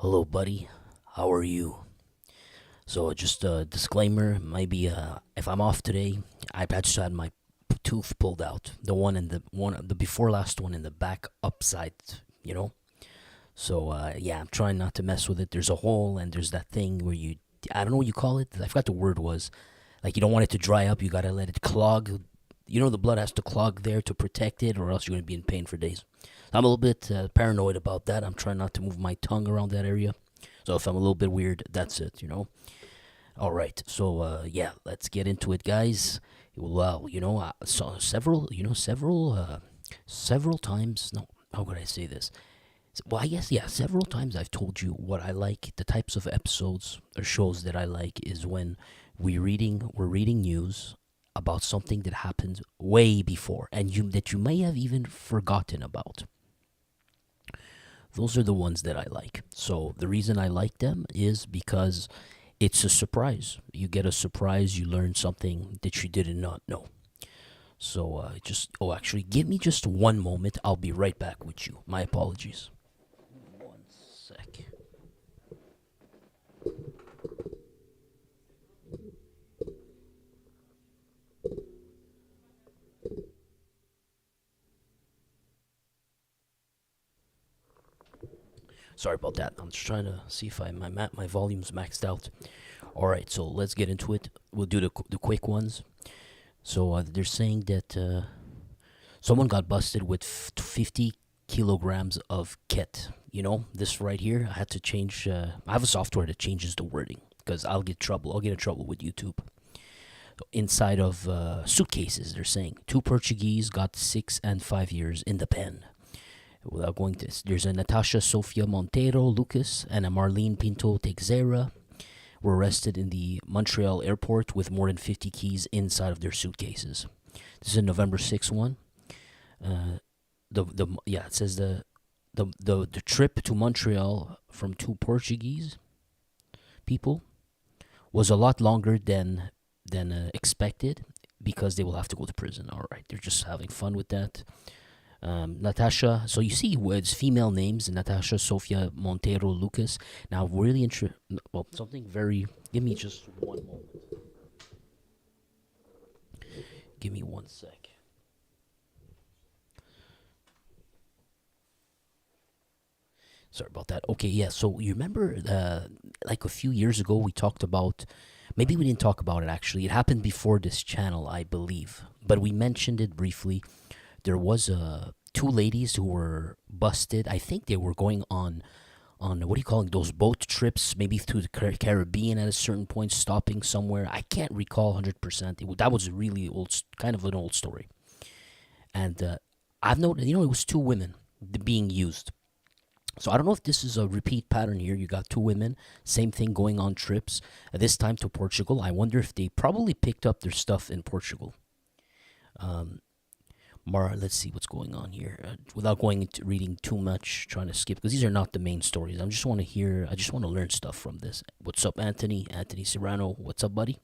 Hello, buddy. How are you? So, just a disclaimer. Maybe if I'm off today, I just had my tooth pulled out. The one, the before last one in the back upside. You know. So yeah, I'm trying not to mess with it. There's a hole, and there's that thing where I don't know what you call it. I forgot the word was. Like you don't want it to dry up. You gotta let it clog. You know the blood has to clog there to protect it, or else you're gonna be in pain for days. I'm a little bit paranoid about that. I'm trying not to move my tongue around that area. So if I'm a little bit weird, that's it. All right. So yeah, let's get into it, guys. Well, I saw several times. No, how could I say this? Well, I guess yeah, several times I've told you what I like. The types of episodes or shows that I like is when we're reading news about something that happened way before, and you may have even forgotten about. Those are the ones that I like. So the reason I like them is because it's a surprise. You get a surprise. You learn something that you did not know. So actually, give me just one moment. I'll be right back with you. My apologies. One sec. Sorry about that. I'm just trying to see if my volume's maxed out. All right, so let's get into it. We'll do the quick ones. So they're saying that someone got busted with 50 kilograms of ket. This right here. I had to change. I have a software that changes the wording because I'll get trouble. I'll get in trouble with YouTube. Inside of suitcases, they're saying two Portuguese got 6 and 5 years in the pen. Without going to this, there's a Natasha Sofia Monteiro Lucas and a Marlene Pinto Teixeira were arrested in the Montreal airport with more than 50 keys inside of their suitcases. This is a November 6th one. It says the trip to Montreal from two Portuguese people was a lot longer than expected because they will have to go to prison. All right, they're just having fun with that. Natasha, so you see it's female names, Natasha Sofia Monteiro Lucas. Now, really something very. Give me just one moment. Give me one sec. Sorry about that. Okay, yeah. So you remember, like a few years ago, we talked about. Maybe we didn't talk about it actually. It happened before this channel, I believe, but we mentioned it briefly. There was two ladies who were busted. I think they were going on what do you call it, those boat trips, maybe through the Caribbean at a certain point, stopping somewhere. I can't recall 100%. That was a really old, kind of an old story. And I've noted, it was two women being used. So I don't know if this is a repeat pattern here. You got two women, same thing, going on trips. This time to Portugal. I wonder if they probably picked up their stuff in Portugal. Let's see what's going on here. Without going into reading too much, trying to skip, because these are not the main stories. I just want to learn stuff from this. What's up, Anthony? Anthony Serrano. What's up, buddy?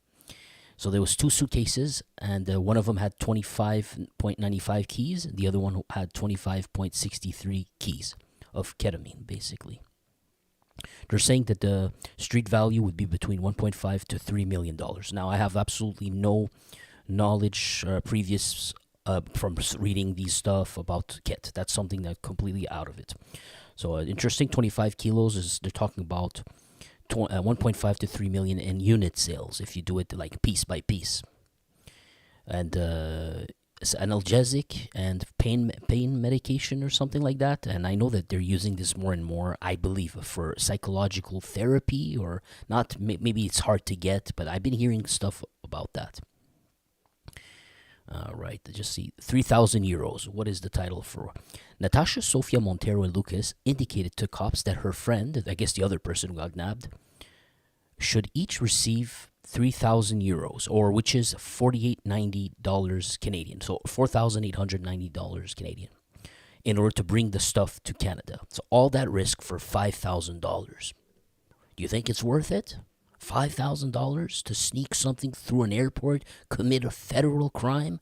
So there was two suitcases, and one of them had 25.95 keys. The other one had 25.63 keys of ketamine, basically. They're saying that the street value would be between 1.5 to $3 million. Now, I have absolutely no knowledge previous from reading these stuff about ket. That's something that completely out of it. So interesting. 25 kilos is they're talking about 1.5 to 3 million in unit sales if you do it like piece by piece. And it's analgesic and pain medication or something like that. And I know that they're using this more and more, I believe, for psychological therapy or not. Maybe it's hard to get, but I've been hearing stuff about that. Right, just see 3,000 euros. What is the title for? Natasha Sofia Monteiro Lucas indicated to cops that her friend, I guess the other person who got nabbed, should each receive 3,000 euros, or which is $48.90 Canadian, so $4,890 Canadian, in order to bring the stuff to Canada. So all that risk for $5,000. Do you think it's worth it? $5,000 to sneak something through an airport, commit a federal crime?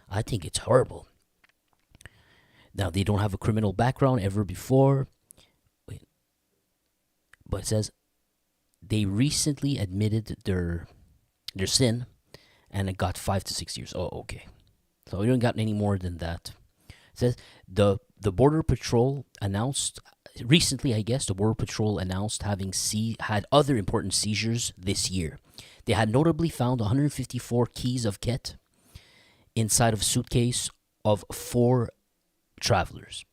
I think it's horrible. Now, they don't have a criminal background ever before. But it says they recently admitted their sin, and it got 5 to 6 years. Oh, okay. So we don't got any more than that. It says the Border Patrol announced recently, I guess, the Border Patrol announced having had other important seizures this year. They had notably found 154 keys of ket inside of a suitcase of 4 travelers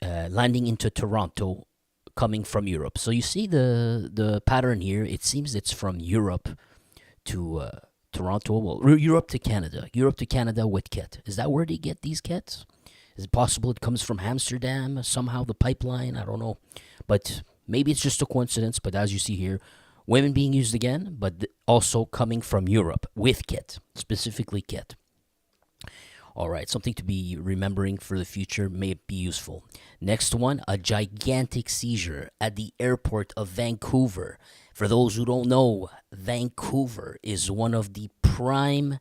landing into Toronto, coming from Europe. So you see the pattern here. It seems it's from Europe to Toronto. Well, Europe to Canada. Europe to Canada with ket. Is that where they get these kets? Is it possible it comes from Amsterdam somehow? The pipeline. I don't know, but maybe it's just a coincidence. But as you see here, women being used again, but also coming from Europe with ket, specifically ket. All right, something to be remembering for the future, may be useful. Next one, a gigantic seizure at the airport of Vancouver. For those who don't know, Vancouver is one of the prime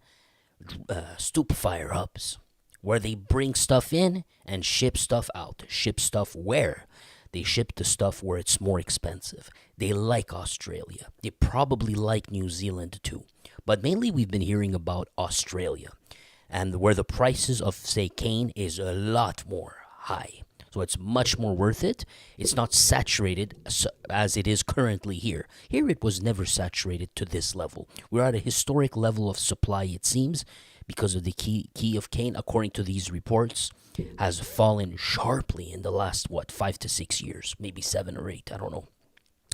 stupefire hubs where they bring stuff in and ship stuff out. Ship stuff where? They ship the stuff where it's more expensive. They like Australia. They probably like New Zealand too. But mainly we've been hearing about Australia, and where the prices of, say, cane is a lot more high. So it's much more worth it. It's not saturated as it is currently here. Here it was never saturated to this level. We're at a historic level of supply, it seems, because of the key of cane, according to these reports, has fallen sharply in the last, 5 to 6 years, maybe 7 or 8, I don't know.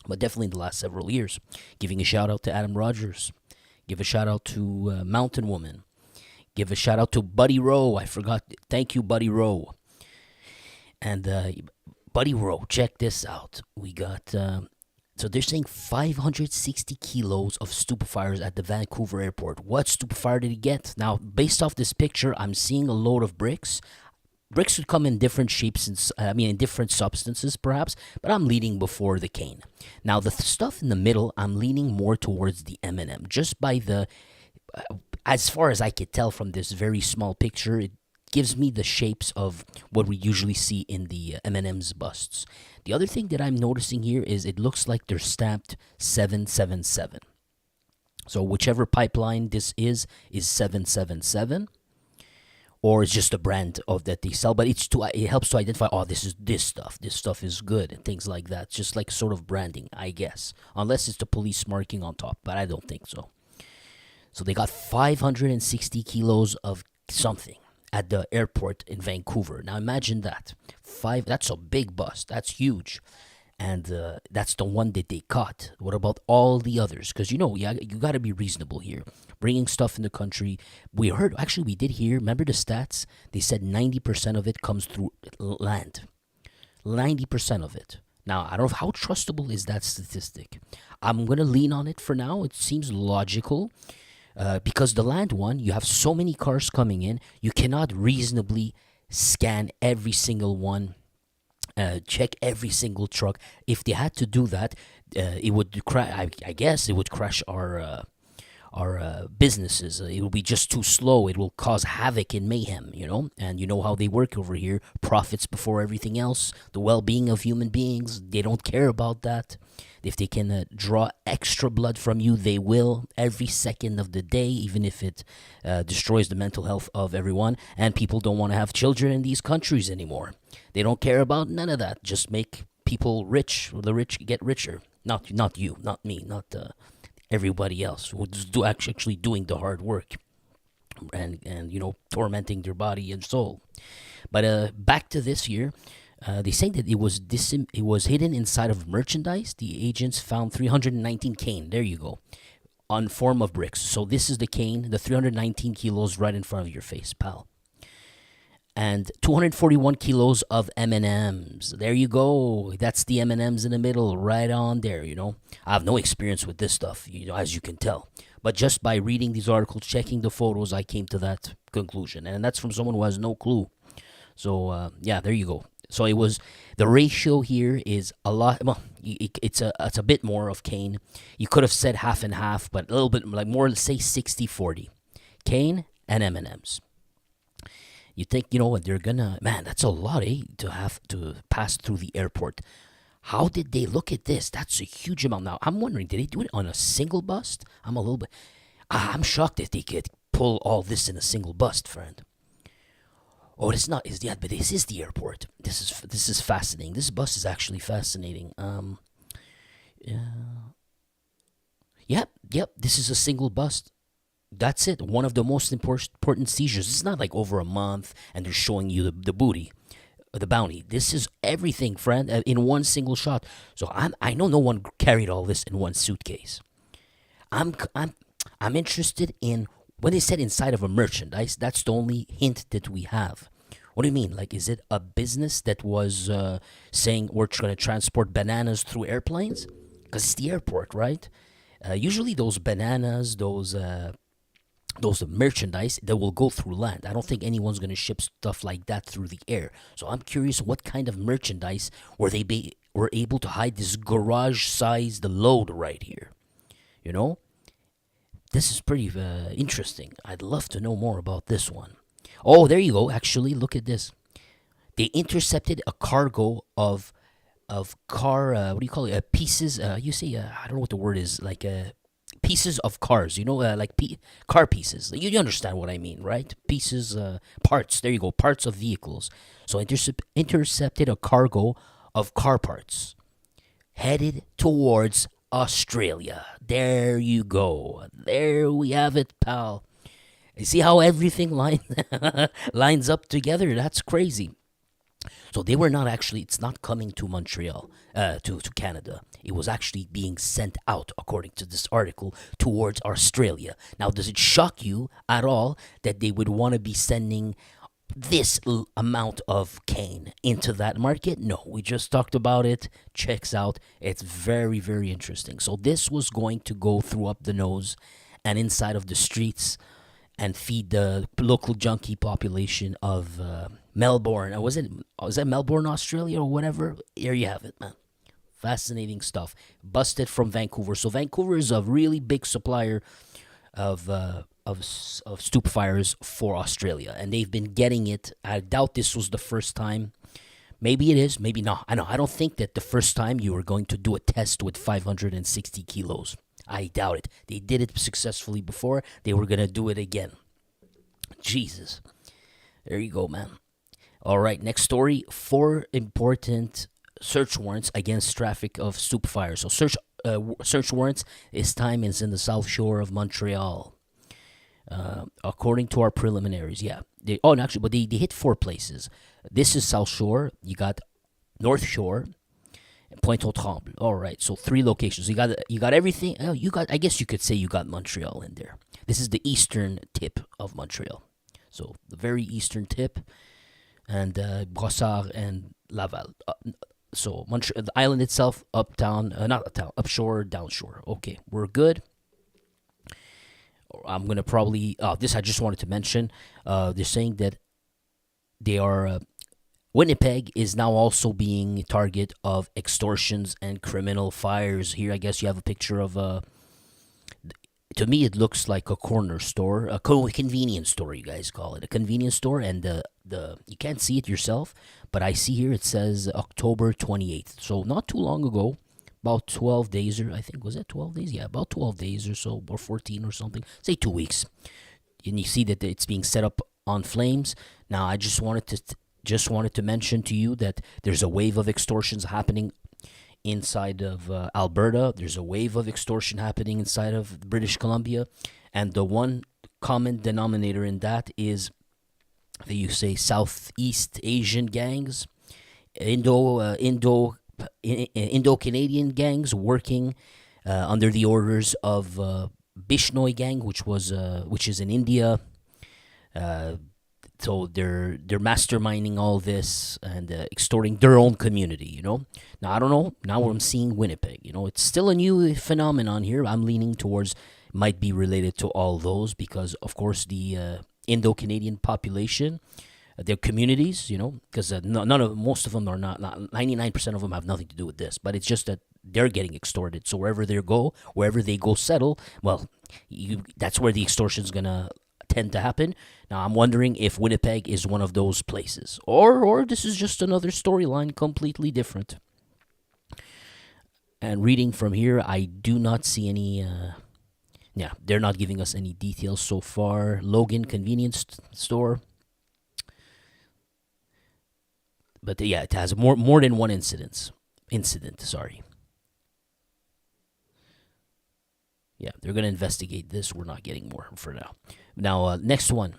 But definitely in the last several years. Giving a shout out to Adam Rogers. Give a shout out to Mountain Woman. Give a shout out to Buddy Rowe. I forgot. Thank you, Buddy Rowe. And Buddy Rowe, check this out. We got, so they're saying 560 kilos of stupefires at the Vancouver airport. What stupefier did he get? Now, based off this picture, I'm seeing a load of bricks. Bricks would come in different shapes, in different substances perhaps, but I'm leaning before the cane. Now, the stuff in the middle, I'm leaning more towards the M&M. Just by as far as I could tell from this very small picture, it gives me the shapes of what we usually see in the M&M's busts. The other thing that I'm noticing here is it looks like they're stamped 777. So whichever pipeline this is 777, or it's just a brand of that they sell. But it helps to identify. Oh, this is this stuff. This stuff is good and things like that. Just like sort of branding, I guess, unless it's the police marking on top. But I don't think so. So they got 560 kilos of something at the airport in Vancouver. Now imagine that. That's a big bust. That's huge. And that's the one that they caught. What about all the others? Because, you got to be reasonable here. Bringing stuff in the country. We did hear, remember the stats? They said 90% of it comes through land. 90% of it. Now, I don't know how trustable is that statistic. I'm going to lean on it for now. It seems logical. Because the land one, you have so many cars coming in, you cannot reasonably scan every single one, check every single truck. If they had to do that, it would I guess it would crash our businesses. It will be just too slow. It will cause havoc and mayhem, And you know how they work over here. Profits before everything else. The well-being of human beings, they don't care about that. If they can draw extra blood from you, they will every second of the day, even if it destroys the mental health of everyone. And people don't want to have children in these countries anymore. They don't care about none of that. Just make people rich. The rich get richer. Not you, not me, not everybody else who's actually doing the hard work and tormenting their body and soul. But back to this year. They say that it was hidden inside of merchandise. The agents found 319 cane. There you go, on form of bricks. So this is the cane, the 319 kilos right in front of your face, pal. And 241 kilos of M&Ms. There you go. That's the M&Ms in the middle, right on there. I have no experience with this stuff, as you can tell. But just by reading these articles, checking the photos, I came to that conclusion, and that's from someone who has no clue. So there you go. So it was, the ratio here is a lot. Well, it's a bit more of cane. You could have said half and half, but a little bit like more, say 60-40, cane and M&Ms. You think, they're gonna, man, that's a lot, to have to pass through the airport. How did they look at this? That's a huge amount. Now I'm wondering, did they do it on a single bust? I'm a little bit. I'm shocked that they could pull all this in a single bust, friend. Oh, it's not. Is yeah, but this is the airport. This is fascinating. This bus is actually fascinating. Yeah, yep. This is a single bust. That's it. One of the most important seizures. It's not like over a month and they're showing you the booty, the bounty. This is everything, friend, in one single shot. So I know no one carried all this in one suitcase. I'm I'm I'm interested in when they said inside of a merchandise. That's the only hint that we have. What do you mean? Like, is it a business that was saying we're going to transport bananas through airplanes? Because it's the airport, right? Usually, those bananas, those merchandise that will go through land. I don't think anyone's going to ship stuff like that through the air. So I'm curious, what kind of merchandise were able to hide this garage-sized load right here? You know, this is pretty interesting. I'd love to know more about this one. Oh, there you go. Actually, look at this. They intercepted a cargo of car. What do you call it? Pieces. You say. I don't know what the word is. Like pieces of cars. You know, like car pieces. You understand what I mean, right? Pieces, parts. There you go. Parts of vehicles. So intercepted a cargo of car parts headed towards Australia. There you go. There we have it, pal. You see how everything lines up together? That's crazy. So they were not actually, it's not coming to Montreal, to Canada. It was actually being sent out, according to this article, towards Australia. Now, does it shock you at all that they would want to be sending this amount of cane into that market? No, we just talked about it. Checks out. It's very, very interesting. So this was going to go through up the nose and inside of the streets and feed the local junkie population of Melbourne. Was that Melbourne, Australia, or whatever? Here you have it, man. Fascinating stuff. Busted from Vancouver. So Vancouver is a really big supplier of stupefiers for Australia, and they've been getting it. I doubt this was the first time. Maybe it is, maybe not. I know. I don't think that the first time you were going to do a test with 560 kilos. I doubt it. They did it successfully before. They were going to do it again. Jesus. There you go, man. All right, next story. 4 important search warrants against traffic of stupefiers. So search warrants. This time is in the South Shore of Montreal. According to our preliminaries, yeah. But they hit 4 places. This is South Shore. You got North Shore, Pointe aux Trembles. All right, so 3 locations. You got everything. I guess you could say you got Montreal in there. This is the eastern tip of Montreal, so the very eastern tip, and Brossard and Laval. So the island itself, uptown, not uptown, upshore, downshore. Okay, we're good. I'm gonna probably this I just wanted to mention. They're saying that they are Winnipeg is now also being target of extortions and criminal fires. Here, I guess you have a picture of to me, it looks like a corner store, a convenience store. You guys call it a convenience store, and the you can't see it yourself, but I see here it says October 28th. So not too long ago, about 12 days, or I think was that 12 days? Yeah, about 12 days or so, or 14 or something. Say 2 weeks, and you see that it's being set up on flames. Now, I just wanted to mention to you that there's a wave of extortions happening inside of Alberta. There's a wave of extortion happening inside of British Columbia, and the one common denominator in that is that you say Southeast Asian gangs, Indo-Canadian gangs working under the orders of Bishnoi gang, which is in India. So they're masterminding all this and extorting their own community. Now I don't know. Now I'm seeing Winnipeg. It's still a new phenomenon here. I'm leaning towards might be related to all those because, of course, the Indo-Canadian population, their communities. Because most of them are not. 99% of them have nothing to do with this. But it's just that they're getting extorted. So wherever they go settle, well, that's where the extortion's gonna tend to happen. Now I'm wondering if Winnipeg is one of those places, or this is just another storyline completely different. And reading from here, I do not see any. Yeah, they're not giving us any details so far. Logan convenience store, but yeah, it has more than one incident. Incident, sorry. Yeah, they're gonna investigate this. We're not getting more for now. Now, next one.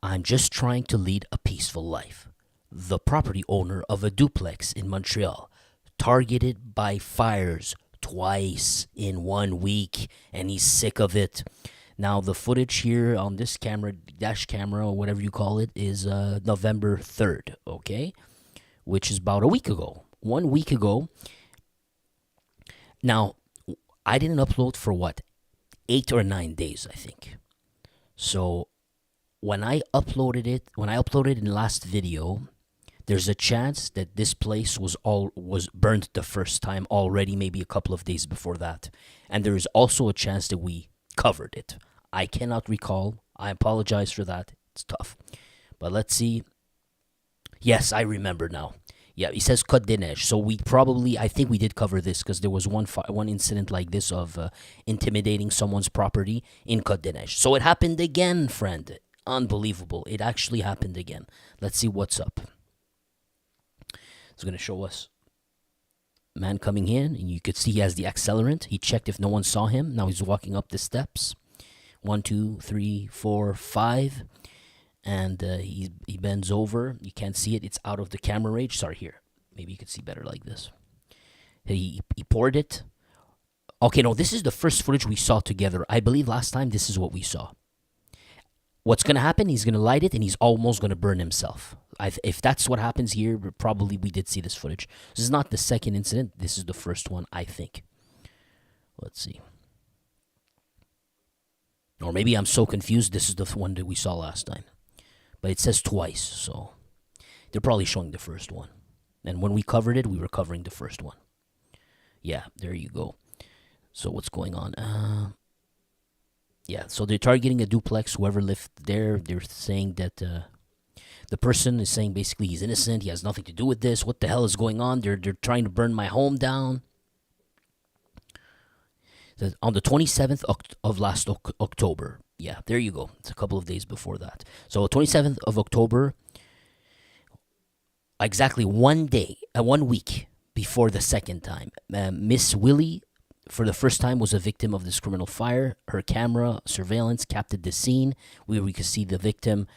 I'm just trying to lead a peaceful life. The property owner of a duplex in Montreal, targeted by fires twice in 1 week, and he's sick of it. Now, the footage here on this camera, dash camera, or whatever you call it, is November 3rd, okay? Which is about a week ago. 1 week ago. Now, I didn't upload for what? 8 or 9 days, I think. So, when I uploaded in the last video, there's a chance that this place was burned the first time already, maybe a couple of days before that. And there is also a chance that we covered it. I cannot recall. I apologize for that. It's tough. But let's see. Yes, I remember now. Yeah, it says Côte des Neiges. So I think we did cover this because there was one incident like this of intimidating someone's property in Côte des Neiges. So it happened again, friend. Unbelievable. It actually happened again. Let's see what's up. It's going to show us man coming in, and you could see he has the accelerant. He checked if no one saw him. Now he's walking up the steps. 1, 2, 3, 4, 5. And he bends over. You can't see it. It's out of the camera range. Sorry, here. Maybe you could see better like this. He poured it. Okay, no, this is the first footage we saw together. I believe last time this is what we saw. What's going to happen, he's going to light it, and he's almost going to burn himself. If that's what happens here, probably we did see this footage. This is not the second incident. This is the first one, I think. Let's see. Or maybe I'm so confused, this is the one that we saw last time. But it says twice, so they're probably showing the first one. And when we covered it, we were covering the first one. Yeah, there you go. So what's going on? Yeah, so they're targeting a duplex. Whoever lived there, they're saying that the person is saying basically he's innocent. He has nothing to do with this. What the hell is going on? They're trying to burn my home down. So on the 27th of last October. Yeah, there you go. It's a couple of days before that. So 27th of October, exactly 1 week before the second time, Miss Willie, for the first time, was a victim of this criminal fire. Her camera surveillance captured the scene where we could see the victim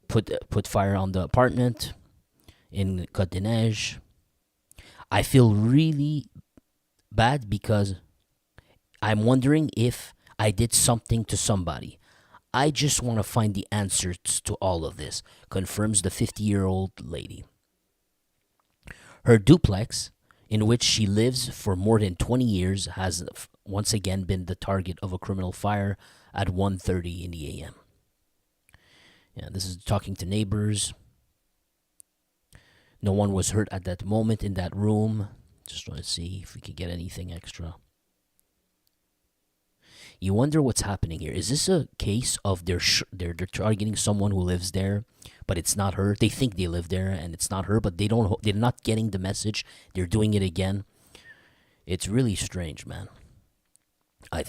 put fire on the apartment in Côte des Neiges. I feel really bad because I'm wondering if I did something to somebody. I just want to find the answers to all of this, confirms the 50-year-old lady. Her duplex, in which she lives for more than 20 years, has once again been the target of a criminal fire at 1:30 in the a.m. Yeah, this is talking to neighbors. No one was hurt at that moment in that room. Just trying to see if we could get anything extra. You wonder what's happening here. Is this a case of they're targeting someone who lives there, but it's not her? They think they live there and it's not her, but they're not getting the message. They're doing it again. It's really strange, man.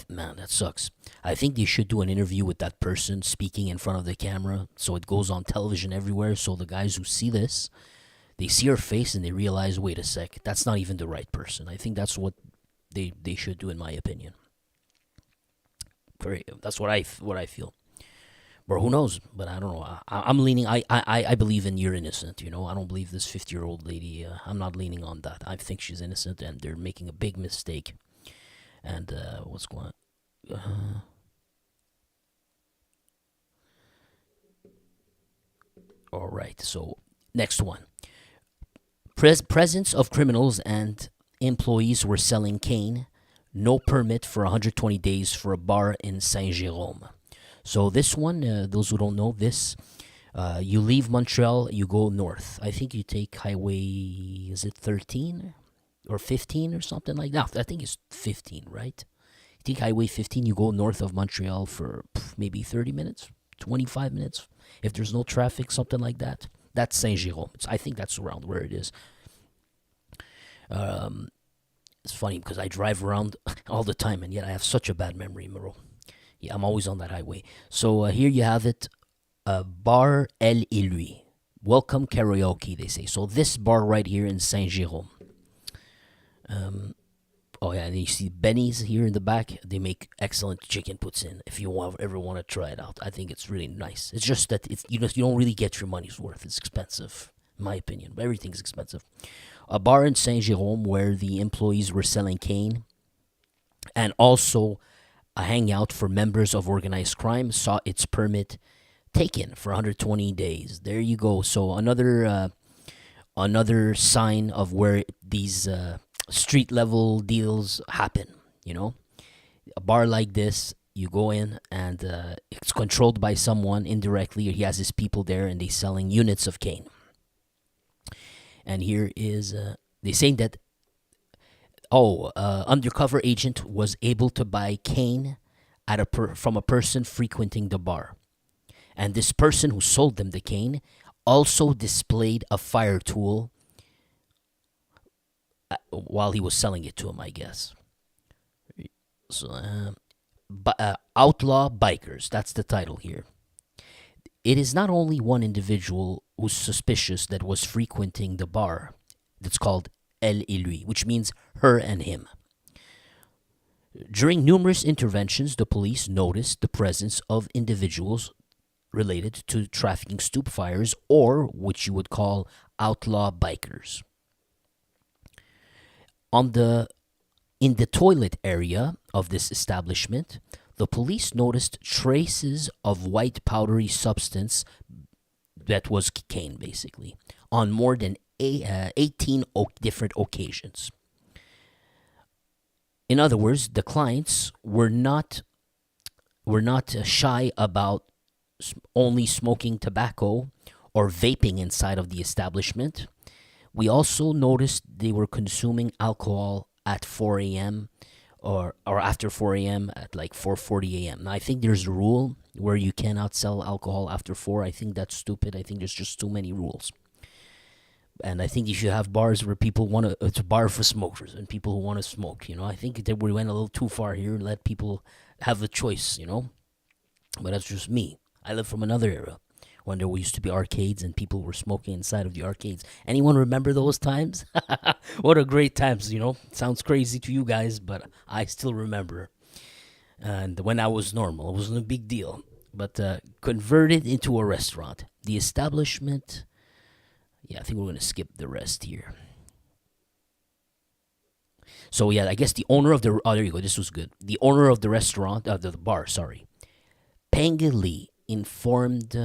Man, that sucks. I think they should do an interview with that person speaking in front of the camera, so it goes on television everywhere. So the guys who see this, they see her face and they realize, wait a sec, that's not even the right person. I think that's what they should do, in my opinion. That's what I feel. But who knows? But I don't know. I'm leaning. I believe in you're innocent. You know, I don't believe this 50-year-old lady. I'm not leaning on that. I think she's innocent, and they're making a big mistake. And what's going on? All right. So next one. Presence of criminals and employees were selling cane. No permit for 120 days for a bar in Saint-Jérôme. So this one, those who don't know this, you leave Montreal, you go north. I think you take highway, is it 13 or 15 or something like that? I think it's 15, right? You take highway 15, you go north of Montreal for maybe 30 minutes, 25 minutes. If there's no traffic, something like that. That's Saint-Jérôme. I think that's around where it is. Um, it's funny because I drive around all the time, and yet I have such a bad memory, bro. Yeah, I'm always on that highway. So here you have it, Bar Elle et Lui. Welcome karaoke, they say. So this bar right here in Saint Jérôme. Um, oh yeah, and you see Benny's here in the back. They make excellent chicken poutine. If you ever want to try it out, I think it's really nice. It's just that it's you don't really get your money's worth. It's expensive, in my opinion. Everything's expensive. A bar in Saint Jérôme where the employees were selling cane, and also a hangout for members of organized crime, saw its permit taken for 120 days. There you go. So another sign of where these street level deals happen. You know, a bar like this, you go in and it's controlled by someone indirectly. He has his people there, and they selling units of cane. And here is they saying that undercover agent was able to buy cane from a person frequenting the bar, and this person who sold them the cane also displayed a fire tool while he was selling it to him, I guess. So, outlaw bikers. That's the title here. It is not only one individual who's suspicious that was frequenting the bar that's called Elle et Lui, which means her and him. During numerous interventions, the police noticed the presence of individuals related to trafficking stoop fires, or which you would call outlaw bikers. In the toilet area of this establishment, the police noticed traces of white powdery substance that was cocaine, basically, on more than 18 different occasions. In other words, the clients were not shy about only smoking tobacco or vaping inside of the establishment. We also noticed they were consuming alcohol at 4 a.m. or after 4 a.m. at like 4:40 a.m. Now, I think there's a rule where you cannot sell alcohol after 4. I think that's stupid. I think there's just too many rules. And I think you should have bars where people want to, it's a bar for smokers and people who want to smoke, I think that we went a little too far here and let people have the choice. But that's just me. I live from another era when there used to be arcades and people were smoking inside of the arcades. Anyone remember those times? What a great times, Sounds crazy to you guys, but I still remember. And when I was normal, it wasn't a big deal. But converted into a restaurant. The establishment, yeah, I think we're going to skip the rest here. So, yeah, I guess the owner of the, oh, there you go, this was good. The owner of the restaurant, the bar, sorry, Pengeli informed,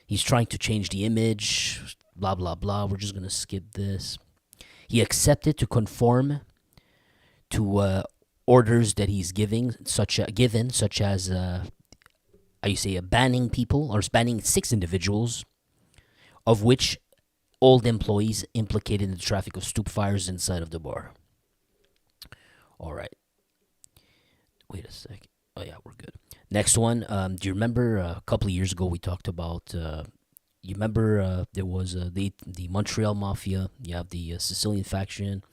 he's trying to change the image, blah, blah, blah. We're just going to skip this. He accepted to conform to orders that he's such as, banning people, or banning 6 individuals, of which old employees implicated in the traffic of stoop fires inside of the bar. All right. Wait a sec. Oh, yeah, we're good. Next one. Do you remember a couple of years ago we talked about, you remember there was the Montreal Mafia. You have the Sicilian faction.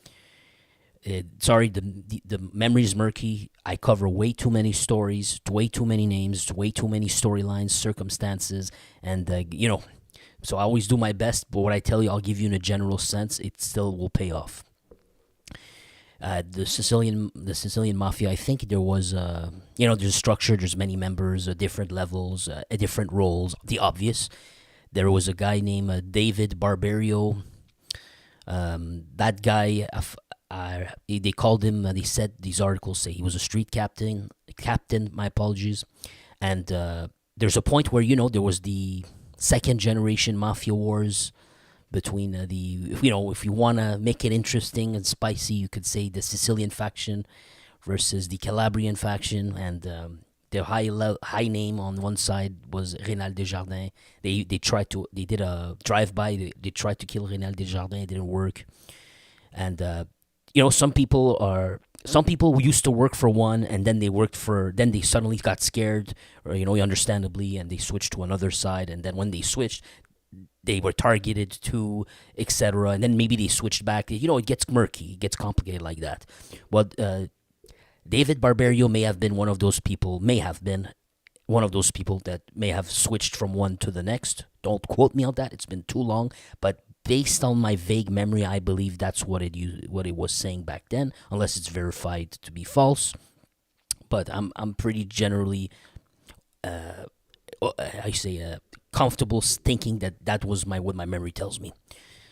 Sorry, the memory is murky. I cover way too many stories, way too many names, way too many storylines, circumstances, and, so I always do my best, but what I tell you, I'll give you in a general sense. It still will pay off. The Sicilian Mafia, I think there was, there's a structure, there's many members, different levels, different roles. The obvious. There was a guy named David Barberio. That guy, they called him, they said, these articles say he was a street captain, my apologies. And there's a point where, there was the second generation mafia wars between if you want to make it interesting and spicy, you could say the Sicilian faction versus the Calabrian faction, and the high name on one side was Rénal Desjardins. They did a drive-by, they tried to kill Rénal Desjardins, it didn't work. And some people used to work for one, and then they suddenly got scared, or understandably, and they switched to another side. And then when they switched, they were targeted to, etc. And then maybe they switched back. It gets murky, it gets complicated like that. Well, David Barberio may have been one of those people, that may have switched from one to the next. Don't quote me on that. It's been too long, but based on my vague memory, I believe that's what it was saying back then, unless it's verified to be false. But I'm pretty generally, comfortable thinking that was what my memory tells me.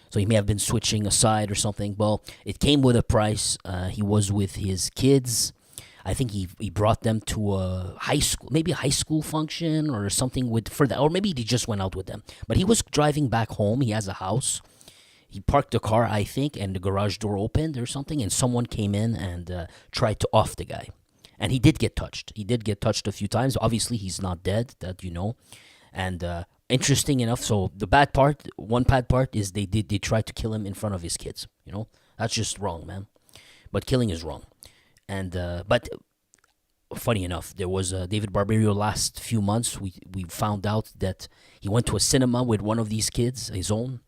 So he may have been switching aside or something. Well, it came with a price. He was with his kids. I think he brought them to a high school, maybe a high school function or something for that, or maybe he just went out with them. But he was driving back home. He has a house. He parked the car, I think, and the garage door opened or something, and someone came in and tried to off the guy. And he did get touched. He did get touched a few times. Obviously, he's not dead, that you know. And interesting enough, so one bad part is they tried to kill him in front of his kids. That's just wrong, man. But killing is wrong. And but funny enough, there was David Barberio last few months. We found out that he went to a cinema with one of these kids, his own.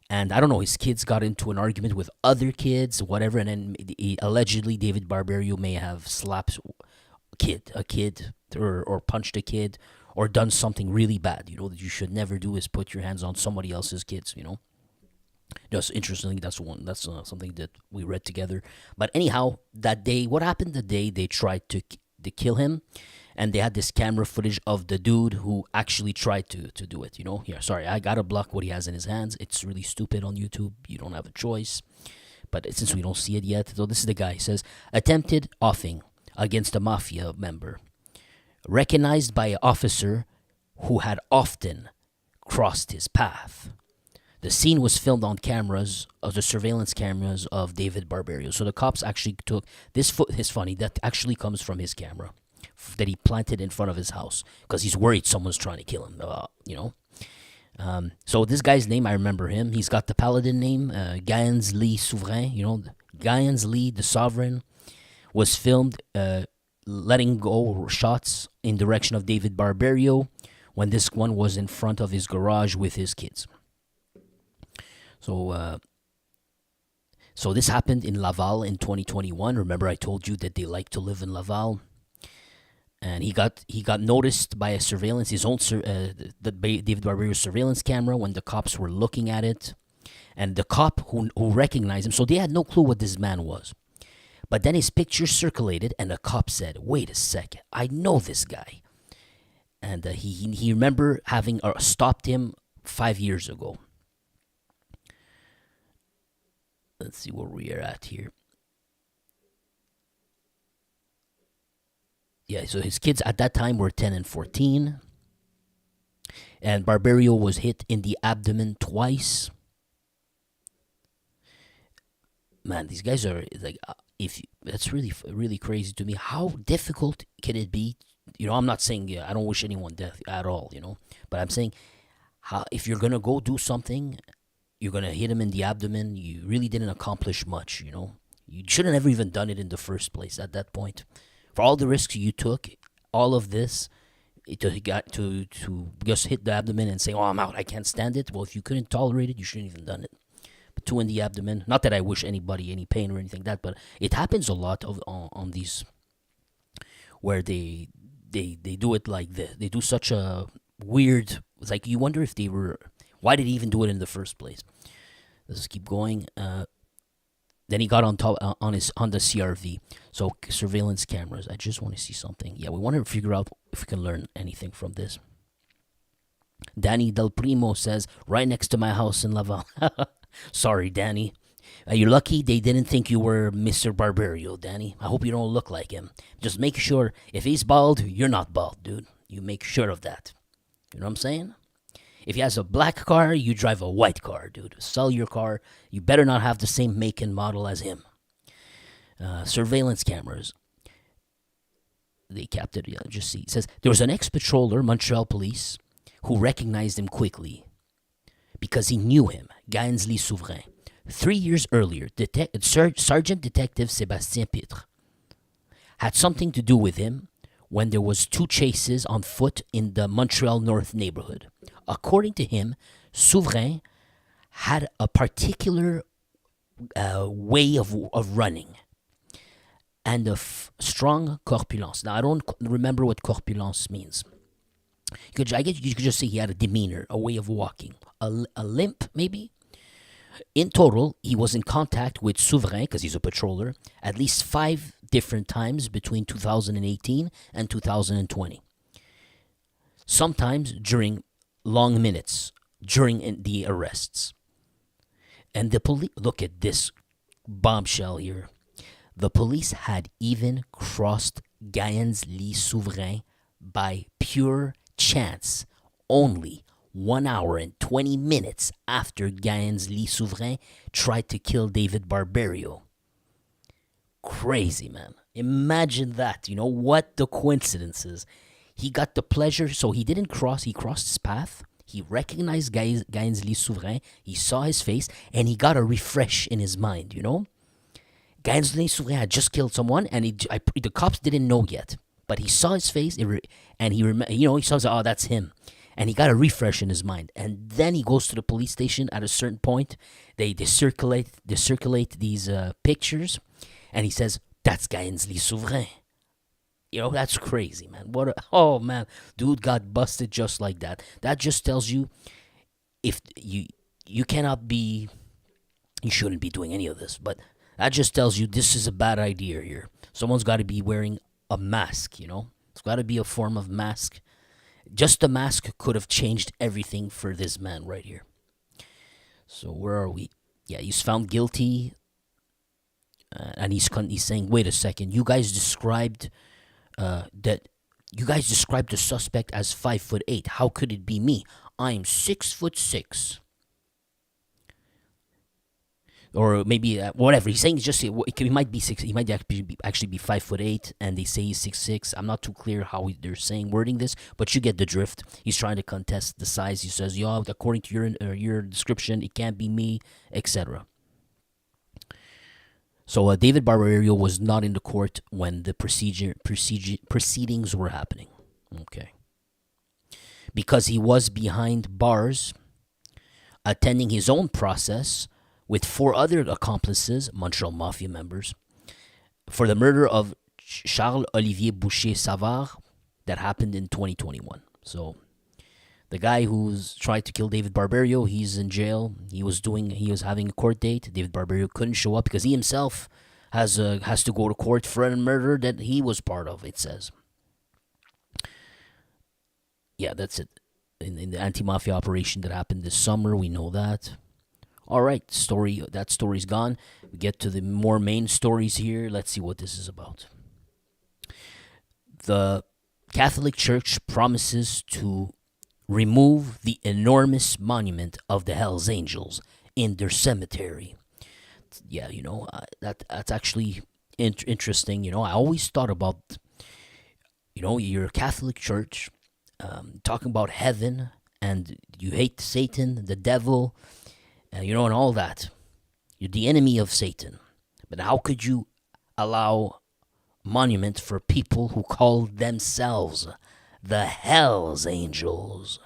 And I don't know, his kids got into an argument with other kids, whatever, and then allegedly David Barberio may have slapped a kid, or punched a kid, or done something really bad. That you should never do is put your hands on somebody else's kids. Just interestingly, that's something that we read together. But anyhow, that day, what happened the day they tried to kill him? And they had this camera footage of the dude who actually tried to do it. Here, sorry, I gotta block what he has in his hands. It's really stupid on YouTube. You don't have a choice. But since we don't see it yet, so this is the guy. He says, attempted offing against a Mafia member, recognized by an officer who had often crossed his path. The scene was filmed on the surveillance cameras of David Barberio. So the cops actually took this It's funny, that actually comes from his camera that he planted in front of his house because he's worried someone's trying to kill him. So this guy's name, I remember him. He's got the paladin name, Gaëns Lee Souverain. Gaëns Lee, the Sovereign, was filmed letting go shots in direction of David Barberio when this one was in front of his garage with his kids. So this happened in Laval in 2021. Remember, I told you that they like to live in Laval. And he got noticed by a surveillance, his own David Barberio's surveillance camera, when the cops were looking at it, and the cop who recognized him. So they had no clue what this man was, but then his picture circulated, and the cop said, "Wait a second, I know this guy," and he remember having stopped him 5 years ago. Let's see where we are at here. Yeah, so his kids at that time were 10 and 14. And Barberio was hit in the abdomen twice. Man, these guys are like, that's really, really crazy to me. How difficult can it be? I'm not saying I don't wish anyone death at all, but I'm saying if you're going to go do something, you're going to hit him in the abdomen. You really didn't accomplish much, You shouldn't have even done it in the first place at that point. For all the risks you took, all of this, to just hit the abdomen and say, "Oh, I'm out, I can't stand it." Well, if you couldn't tolerate it, you shouldn't even done it. But 2 in the abdomen. Not that I wish anybody any pain or anything like that, but it happens a lot on these, where they do it like this. They do such a weird. It's like you wonder if they were. Why did he even do it in the first place? Let's keep going. Then he got on the CRV. So surveillance cameras. I just want to see something. Yeah, we want to figure out if we can learn anything from this. Danny Del Primo says, right next to my house in Laval. Sorry, Danny. You're lucky they didn't think you were Mr. Barberio, Danny. I hope you don't look like him. Just make sure, if he's bald, you're not bald, dude. You make sure of that. You know what I'm saying? If he has a black car, you drive a white car, dude. Sell your car. You better not have the same make and model as him. Surveillance cameras. They captured it. Just see. It says, there was an ex-patroller, Montreal police, who recognized him quickly because he knew him, Gaëns Lee Souverain. 3 years earlier, Sergeant Detective Sébastien Pitre had something to do with him when there was 2 chases on foot in the Montreal North neighborhood. According to him, Souverain had a particular way of running and a strong corpulence. Now, I don't remember what corpulence means. I guess you could just say he had a demeanor, a way of walking, a limp, maybe. In total, he was in contact with Souverain, because he's a patroller, at least 5 different times between 2018 and 2020. Sometimes during long minutes, during the arrests. And the police, look at this bombshell here. The police had even crossed Gaëns-Lee Souverain by pure chance, only 1 hour and 20 minutes after Gaëns-Lee Souverain tried to kill David Barberio. Crazy, man. Imagine that. What the coincidences. He got the pleasure, so he didn't cross, he crossed his path. He recognized Gaëns-Lee Souverain, he saw his face, and he got a refresh in his mind, Gaëns-Lee Souverain had just killed someone, and the cops didn't know yet. But he saw his face, and he saw, oh, that's him. And he got a refresh in his mind. And then he goes to the police station at a certain point. They circulate these pictures, and he says, that's Gaëns-Lee Souverain. That's crazy, man. Oh, man. Dude got busted just like that. That just tells you if you cannot be, you shouldn't be doing any of this. But that just tells you this is a bad idea here. Someone's got to be wearing a mask, It's got to be a form of mask. Just the mask could have changed everything for this man right here. So where are we? Yeah, he's found guilty. And he's saying, wait a second. You guys described the suspect as 5'8". How could it be me? I'm 6'6". Or maybe whatever he's saying. Just he might be 6. He might actually be 5'8", and they say he's 6'6". I'm not too clear how they're wording this, but you get the drift. He's trying to contest the size. He says, "Yo, according to your description, it can't be me," etc. So David Barberio was not in the court when the proceedings were happening. Okay, because he was behind bars, attending his own process with 4 other accomplices, Montreal Mafia members, for the murder of Charles-Olivier Boucher-Savard that happened in 2021. So the guy who's tried to kill David Barberio, he's in jail. He was having a court date. David Barberio couldn't show up because he himself has to go to court for a murder that he was part of, it says. Yeah, that's it. In the anti-mafia operation that happened this summer, we know that. All right, that story's gone. We get to the more main stories here. Let's see what this is about. The Catholic Church promises to remove the enormous monument of the Hells Angels in their cemetery. Yeah, that's actually interesting. I always thought about, you're a Catholic Church, talking about heaven, and you hate Satan, the devil, and all that. You're the enemy of Satan. But how could you allow monument for people who call themselves the Hells Angels?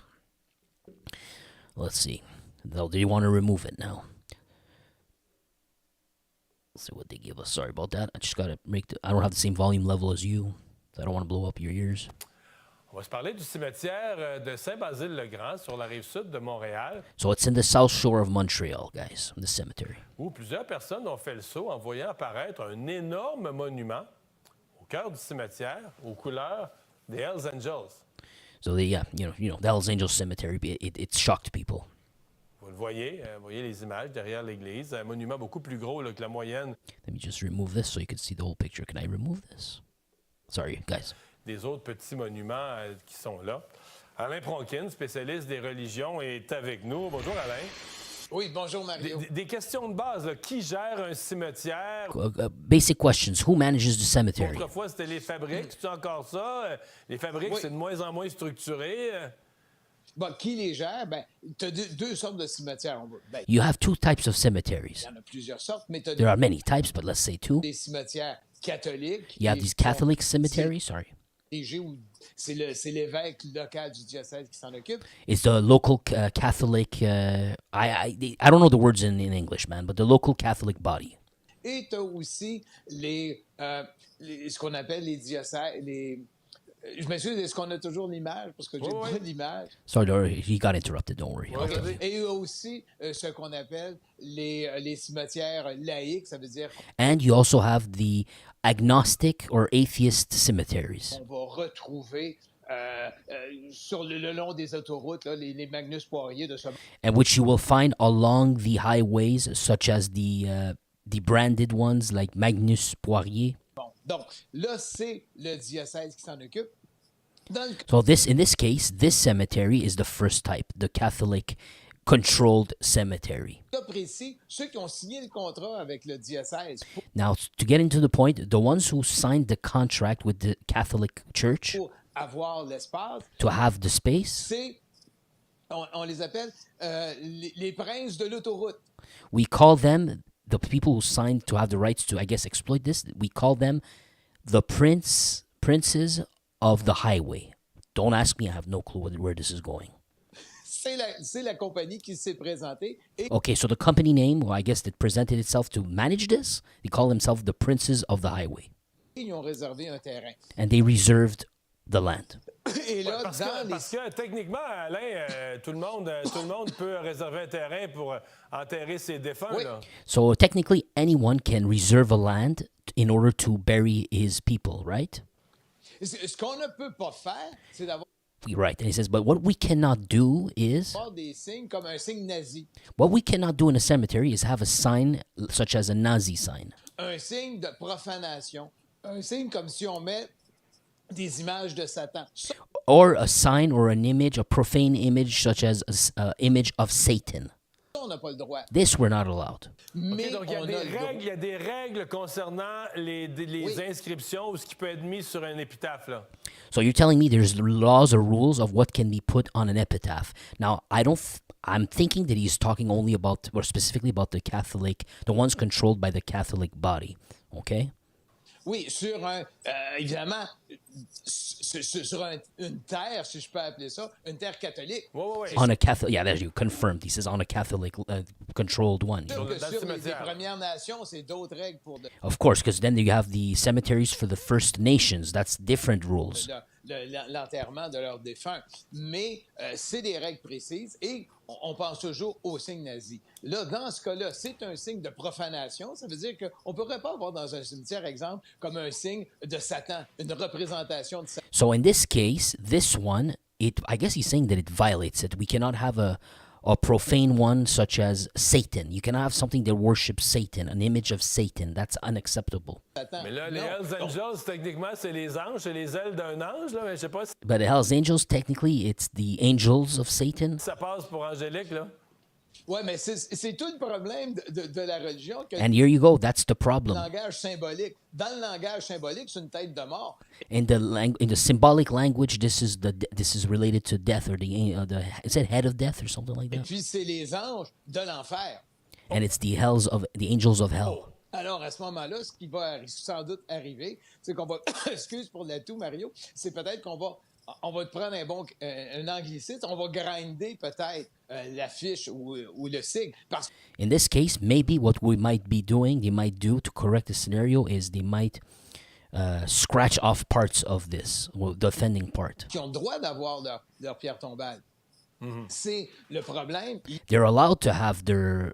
Let's see. They want to remove it now. Let's see what they give us. Sorry about that. I just got to I don't have the same volume level as you, so I don't want to blow up your ears. On va se parler du cimetière de Saint-Basile-le-Grand sur la rive sud de Montréal. So it's in the south shore of Montreal, guys, the cemetery. Où plusieurs personnes ont fait le saut en voyant apparaître un énorme monument au cœur du cimetière aux couleurs des Hells Angels. So the Hells Angels cemetery, it shocked people. Vous le voyez les images derrière l'église, un monument beaucoup plus gros là, que la moyenne. Let me just remove this so you can see the whole picture. Can I remove this? Sorry, guys. Des autres petits monuments qui sont là. Alain Pronkin, spécialiste des religions, est avec nous. Bonjour Alain. Oui, bonjour Mario. Des questions de base, là. Qui gère un cimetière? Basic questions. Who manages the cemetery? Autrefois, c'était les fabriques. C'est encore ça? Les fabriques, c'est de moins en moins structuré. Bon, qui les gère? Tu as deux sortes de cimetières. You have 2 types of cemeteries. Il y en a plusieurs sortes, mais There are many types, but let's say 2. Des cimetières catholiques. You have these Catholic cemeteries, sorry. ou c'est l'évêque local du diocèse qui s'en occupe. It's the local Catholic. I don't know the words in English, man, but the local Catholic body. Et tu as aussi ce qu'on appelle les diocèses, je m'excuse, est-ce qu'on a toujours l'image? Parce que j'ai pas l'image. Sorry, he got interrupted. Don't worry. Ouais, Okay. Et il y a aussi ce qu'on appelle les cimetières laïques, ça veut dire And you also have the agnostic or atheist cemeteries. qu'on va retrouver sur le long des autoroutes, là, les Magnus Poirier de ce And which you will find along the highways, such as the branded ones like Magnus Poirier. monde. Donc, là, c'est le diocèse qui s'en occupe. Dans le So in this case, this cemetery is the first type, the Catholic controlled cemetery. cas précis, ceux qui ont signé le contrat avec le diocèse Now, to get into the point, the ones who signed the contract with the Catholic Church pour avoir l'espace, to have the space, c'est, on les appelle les princes de l'autoroute. we call them, the people who signed to have the rights to, I guess, exploit this, we call them the princes of the highway. Don't ask me, I have no clue where this is going. C'est la compagnie qui s'est présentée et Okay, so the company name, well, I guess, that presented itself to manage this, they call themselves the princes of the highway. ils ont réservé un terrain. And they reserved the land. Et là, Parce dans que techniquement, Alain, tout le monde peut réserver un terrain pour enterrer ses défunts. Oui. Là. So technically, anyone can reserve a land in order to bury his people, right? ce qu'on ne peut pas faire, c'est d'avoir Right. And he says, but what we cannot do is, des signes comme un signe nazi, what we cannot do in a cemetery is have a sign such as a Nazi sign, un signe de profanation, un signe comme si on met des images de Satan. Ça, or a sign or an image, a profane image such as an image of Satan. on n'a pas le droit. This we're not allowed. Mais OK, donc on a le droit. il y a des règles concernant les Oui. inscriptions ou ce qui peut être mis sur un épitaphe. Là. So you're telling me there's laws or rules of what can be put on an epitaph. Now, I'm thinking that he's talking only about, or specifically about the Catholic, the ones controlled by the Catholic body. Okay? Oui, sur évidemment, sur une terre, si je peux appeler ça, une terre catholique. Oui. On a Catholic, yeah, there's you confirmed. He says on a Catholic controlled one. Sûr que dans le sur les cimetière. Premières Nations, c'est d'autres règles pour Of course, because then you have the cemeteries for the First Nations. That's different rules. l'enterrement de leurs défunts. Mais c'est des règles précises et on pense toujours au signe nazi. Là, dans ce cas-là, c'est un signe de profanation. Ça veut dire qu'on ne pourrait pas avoir dans un cimetière, exemple, comme un signe de Satan, une représentation de Satan. So in this case, this one, I guess he's saying that it violates it. We cannot have a profane one such as Satan. You cannot have something that worships Satan, an image of Satan. That's unacceptable. Mais là, les Non. Hells Angels, techniquement, c'est les anges, c'est les ailes d'un ange. Là, mais je sais pas si But the Hell's Angels, technically, it's the angels of Satan. ça passe pour angélique. Là. Oui, mais c'est tout le problème de la religion que And here you go. That's the le problem. langage symbolique. Dans le langage symbolique, c'est une tête de mort. In the symbolic language, this is related to death or is it head of death or something like Et that? puis, c'est les anges de l'enfer. And it's the angels of hell. Alors, à ce moment-là, ce qui va sans doute arriver, c'est qu'on va, excuse pour l'atout, Mario, c'est peut-être qu'on va te prendre un anglicisme, on va grinder peut-être l'affiche ou le signe. Parce In this case, maybe what they might do to correct the scenario is they might scratch off parts of this, the offending part. qu'ils ont le droit d'avoir leur pierre tombale. C'est le problème. They're allowed to have they're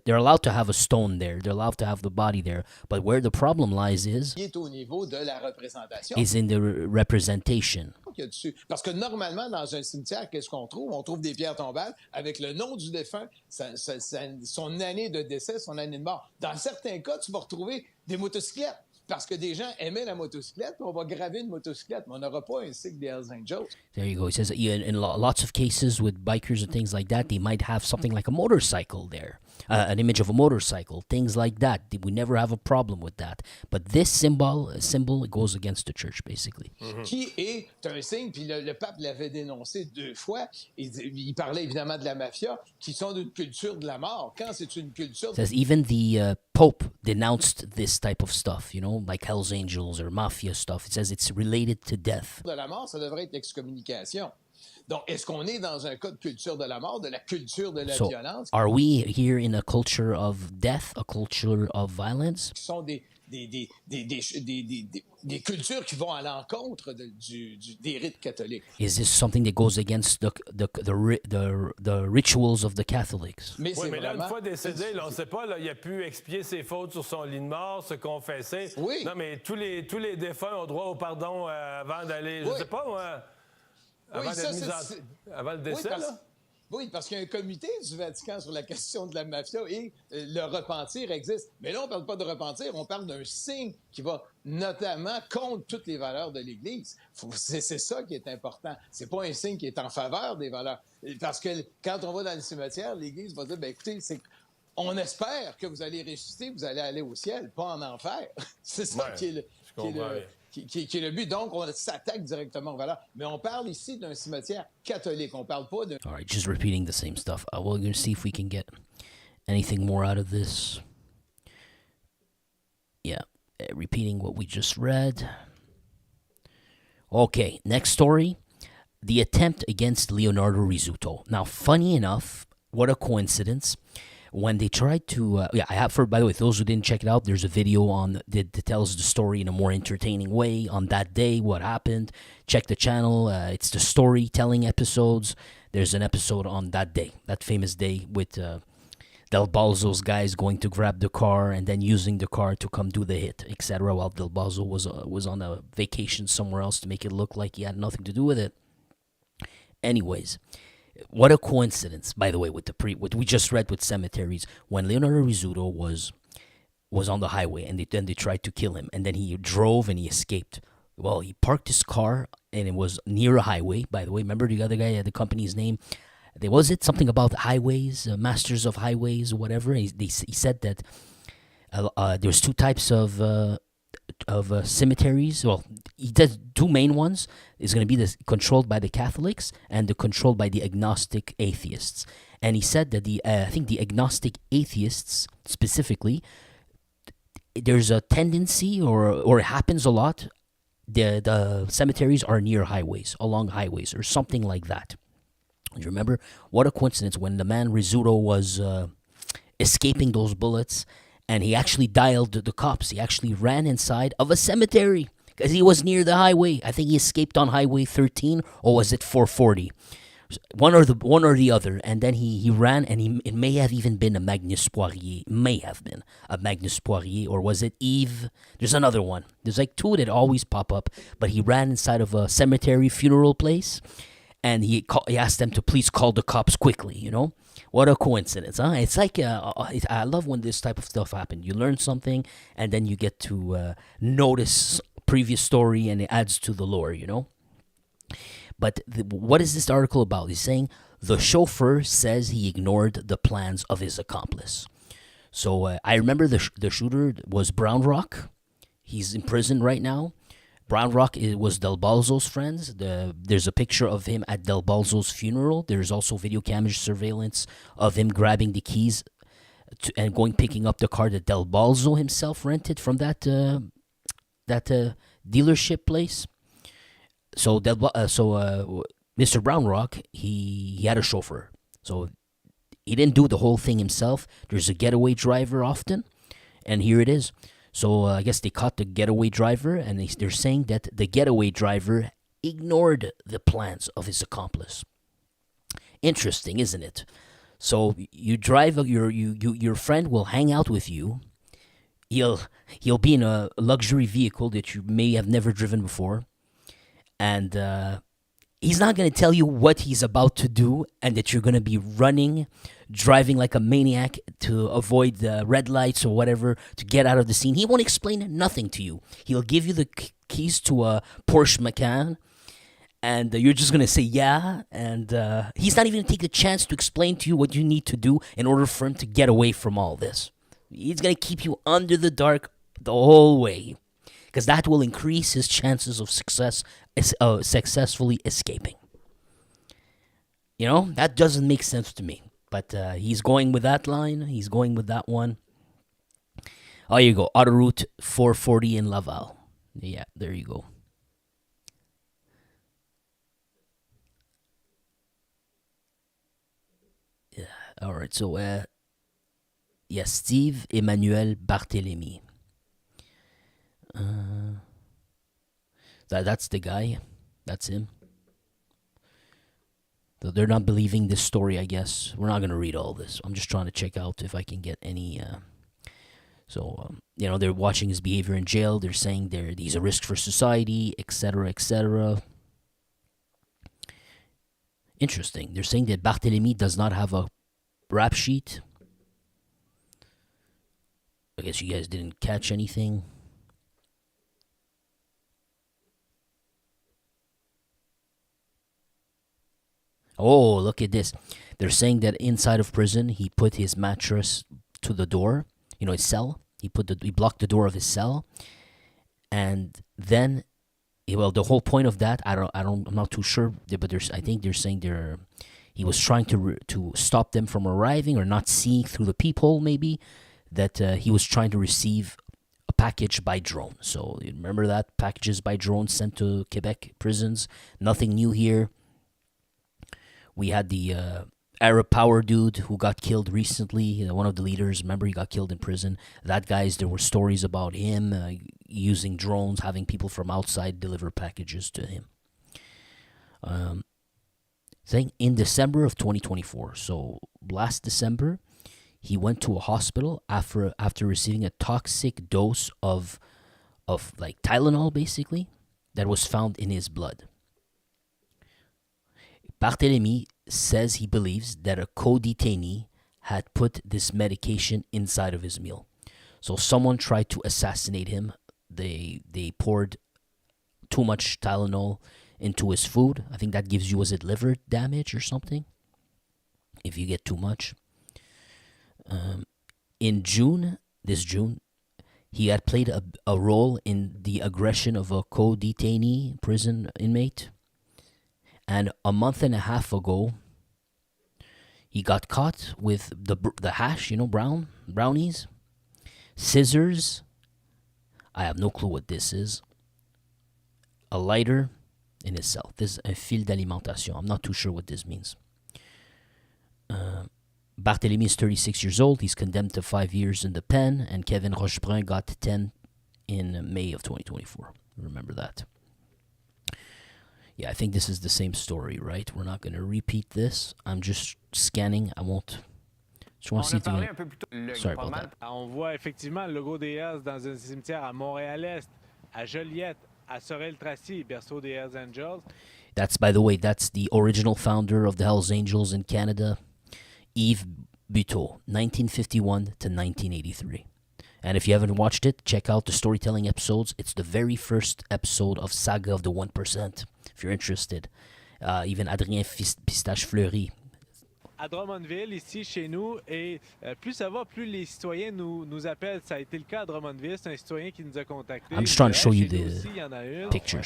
allowed to have a stone there. They're allowed to have the body there. But where the problem lies Il est au niveau de la représentation is in the representation. qu'il y a dessus. Parce que normalement, dans un cimetière, qu'est-ce qu'on trouve? On trouve des pierres tombales avec le nom du défunt, son année de décès, son année de mort. Dans certains cas, tu vas retrouver des motocyclettes. Parce que des gens aimaient la motocyclette, on va graver une motocyclette, mais on n'aura pas un signe des Hells Angels. There you go. He says in lots of cases with bikers and things like that, they might have something like a motorcycle there, an image of a motorcycle, things like that. We never have a problem with that. But this symbol goes against the church, basically. Qui est un signe, puis le pape l'avait dénoncé 2 fois. Il parlait évidemment de la mafia, qui sont d'une culture de la mort. Quand c'est une culture It says even the Pope denounced this type of stuff, like Hell's Angels or Mafia stuff. It says it's related to death. De la mort, ça devrait être l'excommunication. Donc, est-ce qu'on est dans un cas de culture de la mort, de la culture de la So, violence, are we here in a culture of death, a culture of violence? qui sont des cultures qui vont à l'encontre des rites catholiques? Is this something that goes against the rituals of the Catholics? Mais Oui, c'est mais là, vraiment... une fois décédé, là, on ne sait pas, là, il a pu expier ses fautes sur son lit de mort, se confesser. Oui. Non, mais tous les défunts ont droit au pardon avant d'aller, je Oui. ne sais pas, moi, avant, Oui, ça, d'être avant le décès, là. Oui, parce qu'il y a un comité du Vatican sur la question de la mafia et le repentir existe. Mais là, on ne parle pas de repentir, on parle d'un signe qui va notamment contre toutes les valeurs de l'Église. C'est ça qui est important. C'est pas un signe qui est en faveur des valeurs. Parce que quand on va dans le cimetière, l'Église va dire, ben écoutez, on espère que vous allez ressusciter, vous allez aller au ciel, pas en enfer. C'est ça qui est le but. Donc, on s'attaque directement aux valeurs. Mais on parle ici d'un cimetière catholique. On parle pas d'un... All right, just repeating the same stuff. We're going to see if we can get anything more out of this. Yeah, repeating what we just read. Okay, next story. The attempt against Leonardo Rizzuto. Now, funny enough, what a coincidence. When they tried to, I have, by the way, those who didn't check it out, there's a video on that tells the story in a more entertaining way on that day, what happened. Check the channel. It's the storytelling episodes. There's an episode on that day, that famous day with Del Balzo's guys going to grab the car and then using the car to come do the hit, etc. While Del Balzo was on a vacation somewhere else to make it look like he had nothing to do with it. Anyways, what a coincidence, by the way, with what we just read with cemeteries. When Leonardo Rizzuto was on the highway and then they tried to kill him, and then he drove and he escaped. Well, he parked his car and it was near a highway. By the way, remember the other guy had the company's name? Was it something about highways, Masters of Highways, or whatever? He said that there's two types of cemeteries. Well, he does two main ones. Is going to be controlled by the Catholics and the controlled by the agnostic atheists. And he said that I think the agnostic atheists specifically, there's a tendency, or it happens a lot. The cemeteries are near highways, along highways, or something like that. You remember? What a coincidence when the man Rizzuto was escaping those bullets, and he actually dialed the cops. He actually ran inside of a cemetery because he was near the highway. I think he escaped on Highway 13, or was it 440? One or the other. And then he ran, and it may have even been a Magnus Poirier. May have been a Magnus Poirier, or was it Yves? There's another one. There's like two that always pop up. But he ran inside of a cemetery funeral place, and he asked them to please call the cops quickly, you know? What a coincidence, huh? It's like, I love when this type of stuff happens. You learn something, and then you get to notice previous story, and it adds to the lore, you know? But what is this article about? He's saying the chauffeur says he ignored the plans of his accomplice. So I remember the shooter was Brown Rock. He's in prison right now. Brown Rock was Del Balzo's friends. There's a picture of him at Del Balzo's funeral. There's also video camera surveillance of him grabbing the keys and picking up the car that Del Balzo himself rented from that dealership place. So Mr. Brown Rock, he had a chauffeur. So he didn't do the whole thing himself. There's a getaway driver often, and here it is. So I guess they caught the getaway driver, and they're saying that the getaway driver ignored the plans of his accomplice. Interesting, isn't it? So you drive, your friend will hang out with you. He'll be in a luxury vehicle that you may have never driven before, and he's not going to tell you what he's about to do, and that you're going to be driving like a maniac to avoid the red lights or whatever to get out of the scene. He won't explain nothing to you. He'll give you the keys to a Porsche Macan, and you're just going to say yeah, and he's not even going to take the chance to explain to you what you need to do in order for him to get away from all this. He's going to keep you under the dark the whole way, because that will increase his chances of successfully escaping. You know, that doesn't make sense to me. But he's going with that line. He's going with that one. Oh, you go. Autoroute 440 in Laval. Yeah, there you go. Yeah. All right. So, yes, Steve Emmanuel Barthélemy. That's the guy. That's him. So they're not believing this story, I guess. We're not going to read all this. I'm just trying to check out if I can get any. They're watching his behavior in jail. They're saying he's a risk for society, etc., etc. Interesting. They're saying that Barthélemy does not have a rap sheet. I guess you guys didn't catch anything. Oh, look at this. They're saying that inside of prison, he put his mattress to the door, his cell. He blocked the door of his cell. And then, the whole point of that, I'm not too sure, but I think they're saying he was trying to stop them from arriving or not seeing through the peephole, maybe, that he was trying to receive a package by drone. So you remember that? Packages by drone sent to Quebec prisons. Nothing new here. We had the Arab Power dude who got killed recently. One of the leaders, remember, he got killed in prison. That guy's, there were stories about him using drones, having people from outside deliver packages to him. Saying in December of 2024, so last December, he went to a hospital after receiving a toxic dose of like Tylenol, basically, that was found in his blood. Barthélemy says he believes that a co-detainee had put this medication inside of his meal. So someone tried to assassinate him. They poured too much Tylenol into his food. I think that gives you, was it liver damage or something? If you get too much. In this June, he had played a role in the aggression of a co-detainee prison inmate. And a month and a half ago, he got caught with the hash, brownies, scissors. I have no clue what this is. A lighter in his cell. This is un fil d'alimentation. I'm not too sure what this means. Barthélemy is 36 years old. He's condemned to 5 years in the pen, and Kevin Rochebrun got 10 in May of 2024. Remember that. Yeah, I think this is the same story, right? We're not going to repeat this. I'm just scanning. I won't. Just want to see if Sorry about that. On voit effectivement le logo des Hells dans un cimetière à Montréal-Est, à Joliette, à Sorel-Tracy, berceau des Hells Angels. That's, by the way, that's the original founder of the Hells Angels in Canada, Yves Buteau, 1951 to 1983. And if you haven't watched it, check out the storytelling episodes. It's the very first episode of Saga of the 1%, if you're interested. Even Adrien Pistache-Fleury. À Drummondville, ici, chez nous, et plus ça va, plus les citoyens nous appellent. Ça a été le cas à Drummondville. C'est un citoyen qui nous a contactés. I'm just trying to show you the aussi, il y en a une. pictures.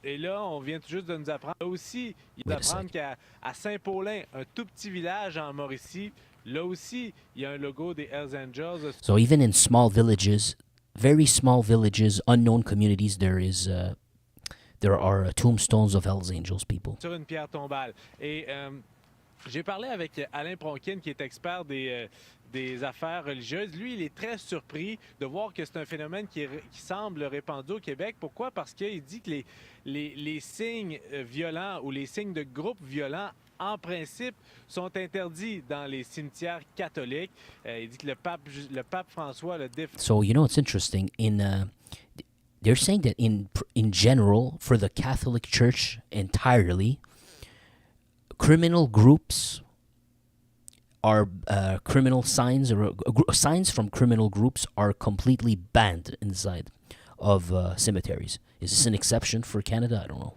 Et là, on vient tout juste de nous apprendre. Là aussi, il nous apprendre qu'à Saint-Paulin, un tout petit village en Mauricie, là aussi, il y a un logo des Hells Angels. So even in small villages, very small villages, unknown communities, there are tombstones of Hells Angels people. Sur une pierre tombale. Et j'ai parlé avec Alain Pronkin, qui est expert des affaires religieuses. Lui, il est très surpris de voir que c'est un phénomène qui semble répandu au Québec. Pourquoi? Parce qu'il dit que les signes violents ou les signes de groupes violents, en principe, sont interdits dans les cimetières catholiques. Il dit que le pape François le défend. So, it's interesting. They're saying that in general, for the Catholic Church entirely, criminal groups are criminal signs, or signs from criminal groups are completely banned inside of cemeteries. Is this an exception for Canada? I don't know.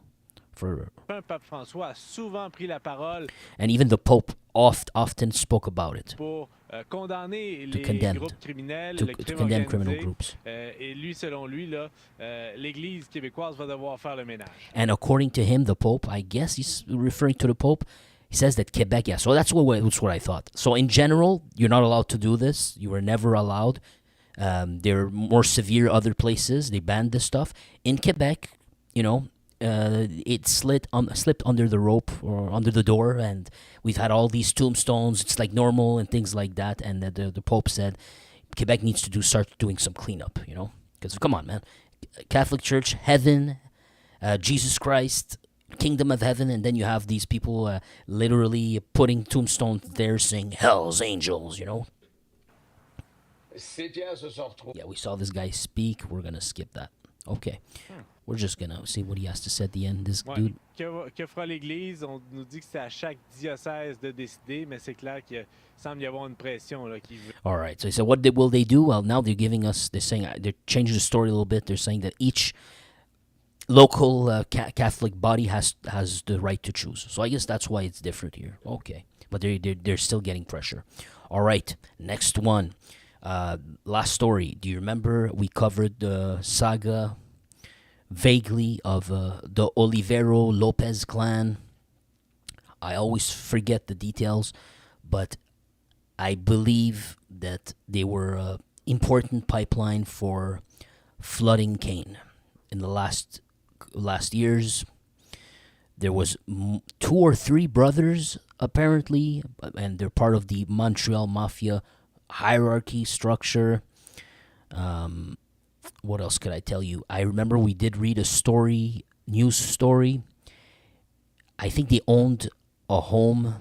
Pape François a souvent pris la parole. And even the Pope often spoke about it. Pour condamner les groupes criminels, to condemn criminal groups. Et lui, selon lui, là, l'Église québécoise va devoir faire le ménage. And according to him, the Pope, I guess he's referring to the Pope, he says that Quebec, so that's what I thought. So in general, you're not allowed to do this. You were never allowed. They're more severe other places. They banned this stuff. In Quebec, it slipped under the rope or under the door, and we've had all these tombstones. It's like normal and things like that. And the Pope said Quebec needs to start doing some cleanup. Because come on, man, Catholic Church, heaven, Jesus Christ, kingdom of heaven, and then you have these people literally putting tombstones there saying hell's angels. Ces pierres se sont retrouvées. Yeah, we saw this guy speak. We're gonna skip that. Okay. We're just gonna see what he has to say at the end. This Ouais. dude. Que fera l'Église? On nous dit que c'est à chaque diocèse de décider, mais c'est clair qu'il semble y avoir une pression là, qui veut. All right. So he said, what will they do? Well, now they're giving us. They're saying they're changing the story a little bit. They're saying that each local Catholic body has the right to choose. So I guess that's why it's different here. Okay, but they're still getting pressure. All right. Next one. Last story. Do you remember we covered the saga vaguely of the Olivero Lopez clan? I always forget the details, but I believe that they were an important pipeline for flooding Kane in the last years. There was 2 or 3 brothers apparently, and they're part of the Montreal Mafia hierarchy structure. What else could I tell you? I remember we did read a news story. I think they owned a home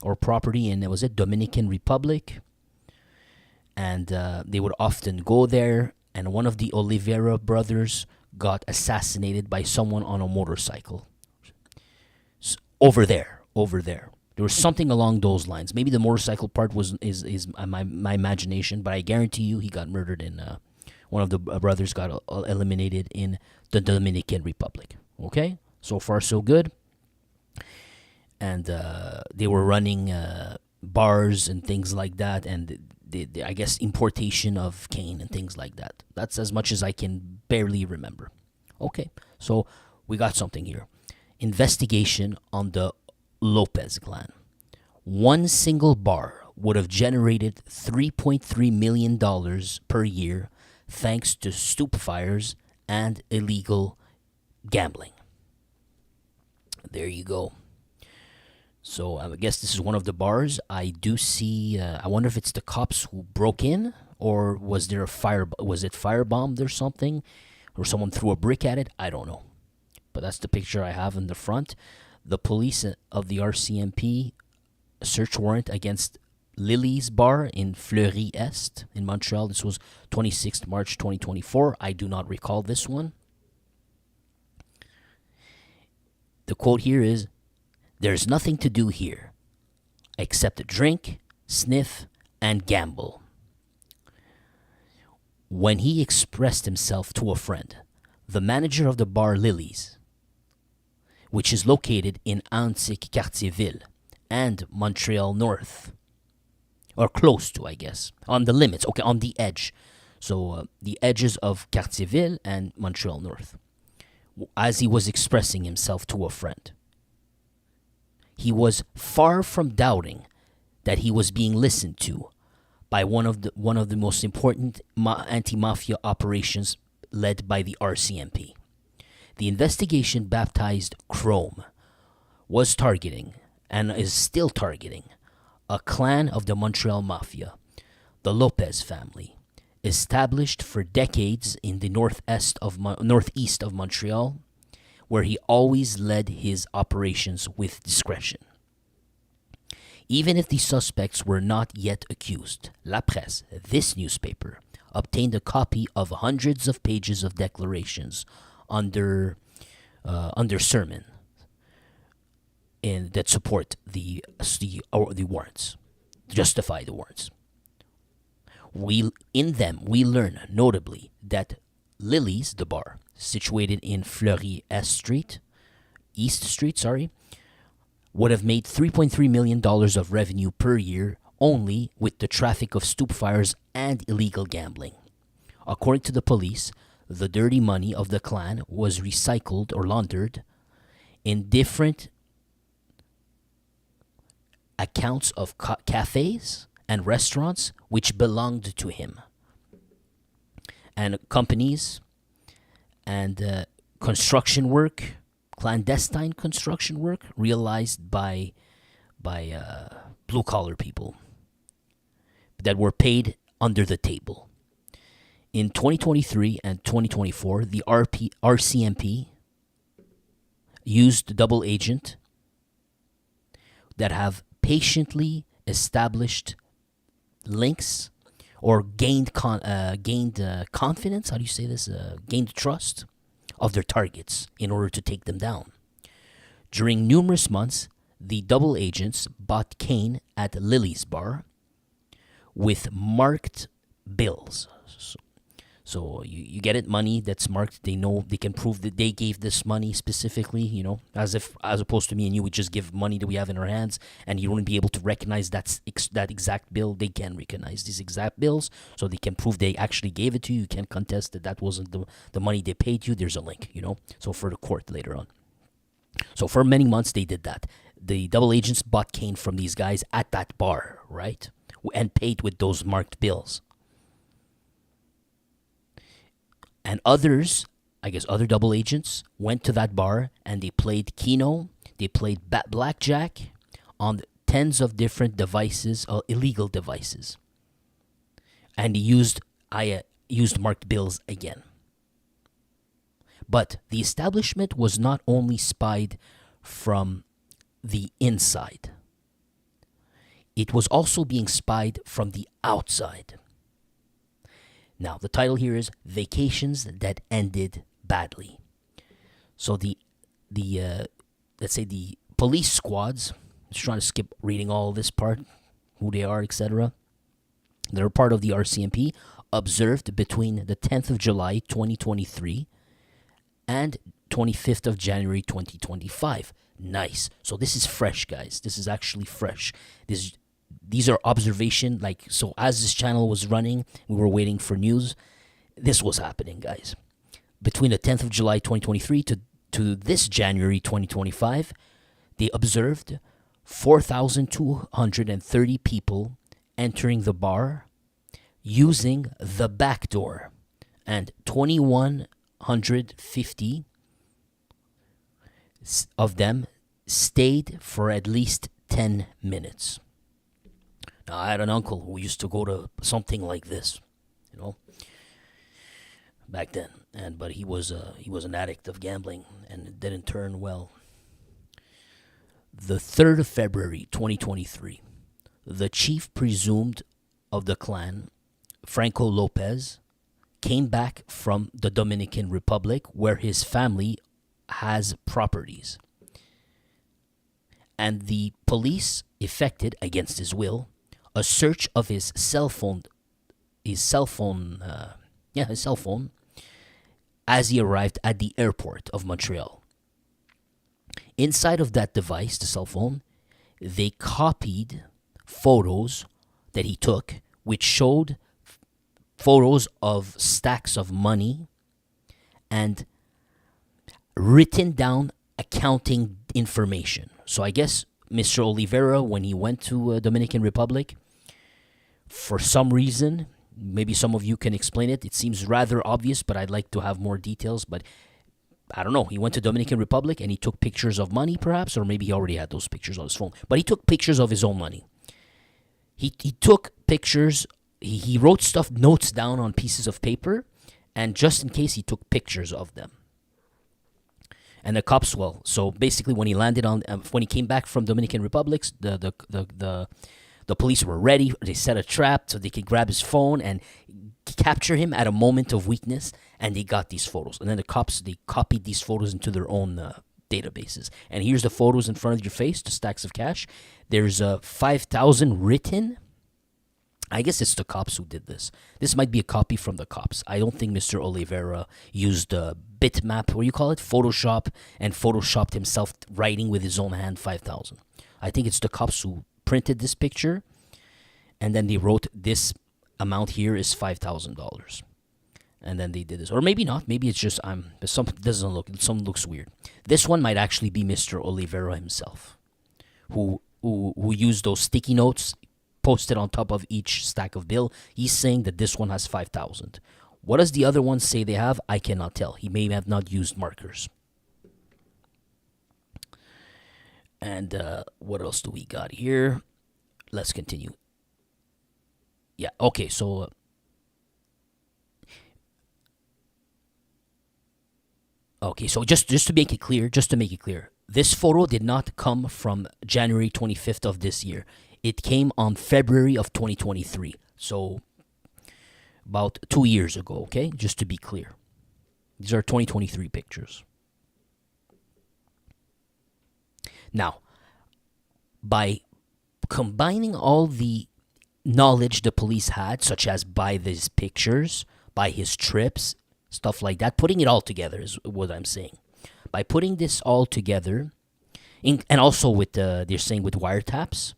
or property in, was it Dominican Republic? And they would often go there, and one of the Oliveira brothers got assassinated by someone on a motorcycle. Over there. There was something along those lines. Maybe the motorcycle part is my imagination, but I guarantee you he got murdered in one of the brothers got eliminated in the Dominican Republic. Okay? So far, so good. And they were running bars and things like that, and I guess importation of cane and things like that. That's as much as I can barely remember. Okay, so we got something here. Investigation on the Lopez clan. One single bar would have generated $3.3 million per year thanks to stoop fires and illegal gambling. There you go. So I guess this is one of the bars. I do see, I wonder if it's the cops who broke in, or was there was it firebombed or something? Or someone threw a brick at it? I don't know. But that's the picture I have in the front. The police of the RCMP search warrant against Lily's Bar in Fleury Est in Montreal. This was 26th March 2024. I do not recall this one. The quote here is, "There's nothing to do here except drink, sniff, and gamble." When he expressed himself to a friend, the manager of the bar Lily's, which is located in Antic-Cartierville and Montreal North, or close to, I guess, on the limits, okay, on the edge. So the edges of Cartierville and Montreal North. As he was expressing himself to a friend, he was far from doubting that he was being listened to by one of the most important anti-mafia operations led by the RCMP. The investigation, baptized Chrome, was targeting, and is still targeting, a clan of the Montreal Mafia, the Lopez family, established for decades in the northeast of Montreal, where he always led his operations with discretion. Even if the suspects were not yet accused, La Presse, this newspaper, obtained a copy of hundreds of pages of declarations under sermon that support the warrants, justify the warrants. In them we learn notably that Lily's, the bar, situated in Fleury East Street, would have made $3.3 million of revenue per year only with the traffic of stoop fires and illegal gambling. According to the police, the dirty money of the clan was recycled or laundered in different accounts of cafes and restaurants which belonged to him. and companies and construction work, clandestine construction work realized by blue collar people that were paid under the table. In 2023 and 2024, the RCMP used double agent that have patiently established links or gained confidence. How do you say this? Gained trust of their targets in order to take them down. During numerous months, the double agents bought cane at Lily's bar with marked bills. So you get it, money that's marked. They know they can prove that they gave this money specifically, as opposed to me and you would just give money that we have in our hands and you wouldn't be able to recognize that exact bill. They can recognize these exact bills, so they can prove they actually gave it to you. You can't contest that wasn't the money they paid you. There's a link, so for the court later on. So for many months they did that. The double agents bought cane from these guys at that bar, right? And paid with those marked bills. And others, I guess other double agents, went to that bar and they played Keno, they played blackjack on tens of different devices, illegal devices. And they used marked bills again. But the establishment was not only spied from the inside. It was also being spied from the outside. Now, the title here is Vacations That Ended Badly. So the let's say the police squads, I'm just trying to skip reading all this part, who they are, etc. They're part of the RCMP, observed between the 10th of July 2023 and 25th of January 2025. Nice. So this is fresh, guys. This is actually fresh. These are observation, so as this channel was running, we were waiting for news. This was happening, guys. Between the 10th of July 2023 to this January 2025, they observed 4,230 people entering the bar using the back door, and 2,150 of them stayed for at least 10 minutes. Now, I had an uncle who used to go to something like this, back then, but he was an addict of gambling and it didn't turn well. The 3rd of February 2023, the chief presumed of the clan, Franco Lopez, came back from the Dominican Republic where his family has properties. And the police effected, against his will, a search of his cell phone, as he arrived at the airport of Montreal. Inside of that device, the cell phone, they copied photos that he took, which showed photos of stacks of money and written down accounting information. So I guess Mr. Oliveira, when he went to Dominican Republic, for some reason, maybe some of you can explain it. It seems rather obvious, but I'd like to have more details. But I don't know. He went to Dominican Republic and he took pictures of money, perhaps, or maybe he already had those pictures on his phone. But he took pictures of his own money. He took pictures. He wrote notes down on pieces of paper, and just in case, he took pictures of them. And the cops, so basically when he landed when he came back from Dominican Republic, the police were ready. They set a trap so they could grab his phone and capture him at a moment of weakness, and they got these photos. And then the cops, they copied these photos into their own databases. And here's the photos in front of your face, the stacks of cash. There's 5,000 written. I guess it's the cops who did this. This might be a copy from the cops. I don't think Mr. Oliveira used bitmap, what do you call it? Photoshop, and photoshopped himself writing with his own hand 5,000. I think it's the cops who printed this picture, and then they wrote this amount here is $5,000. And then they did this. Or maybe not. Maybe it's just something looks weird. This one might actually be Mr. Oliveira himself, who used those sticky notes posted on top of each stack of bill. He's saying that this one has 5,000. What does the other one say they have? I cannot tell. He may have not used markers. And what else do we got here? Let's continue. Yeah, okay, so... okay, so just to make it clear, this photo did not come from January 25th of this year. It came on February of 2023. So about 2 years ago, okay? Just to be clear. These are 2023 pictures. Now, by combining all the knowledge the police had, such as by these pictures, by his trips, stuff like that, putting it all together is what I'm saying. By putting this all together, and also with they're saying with wiretaps,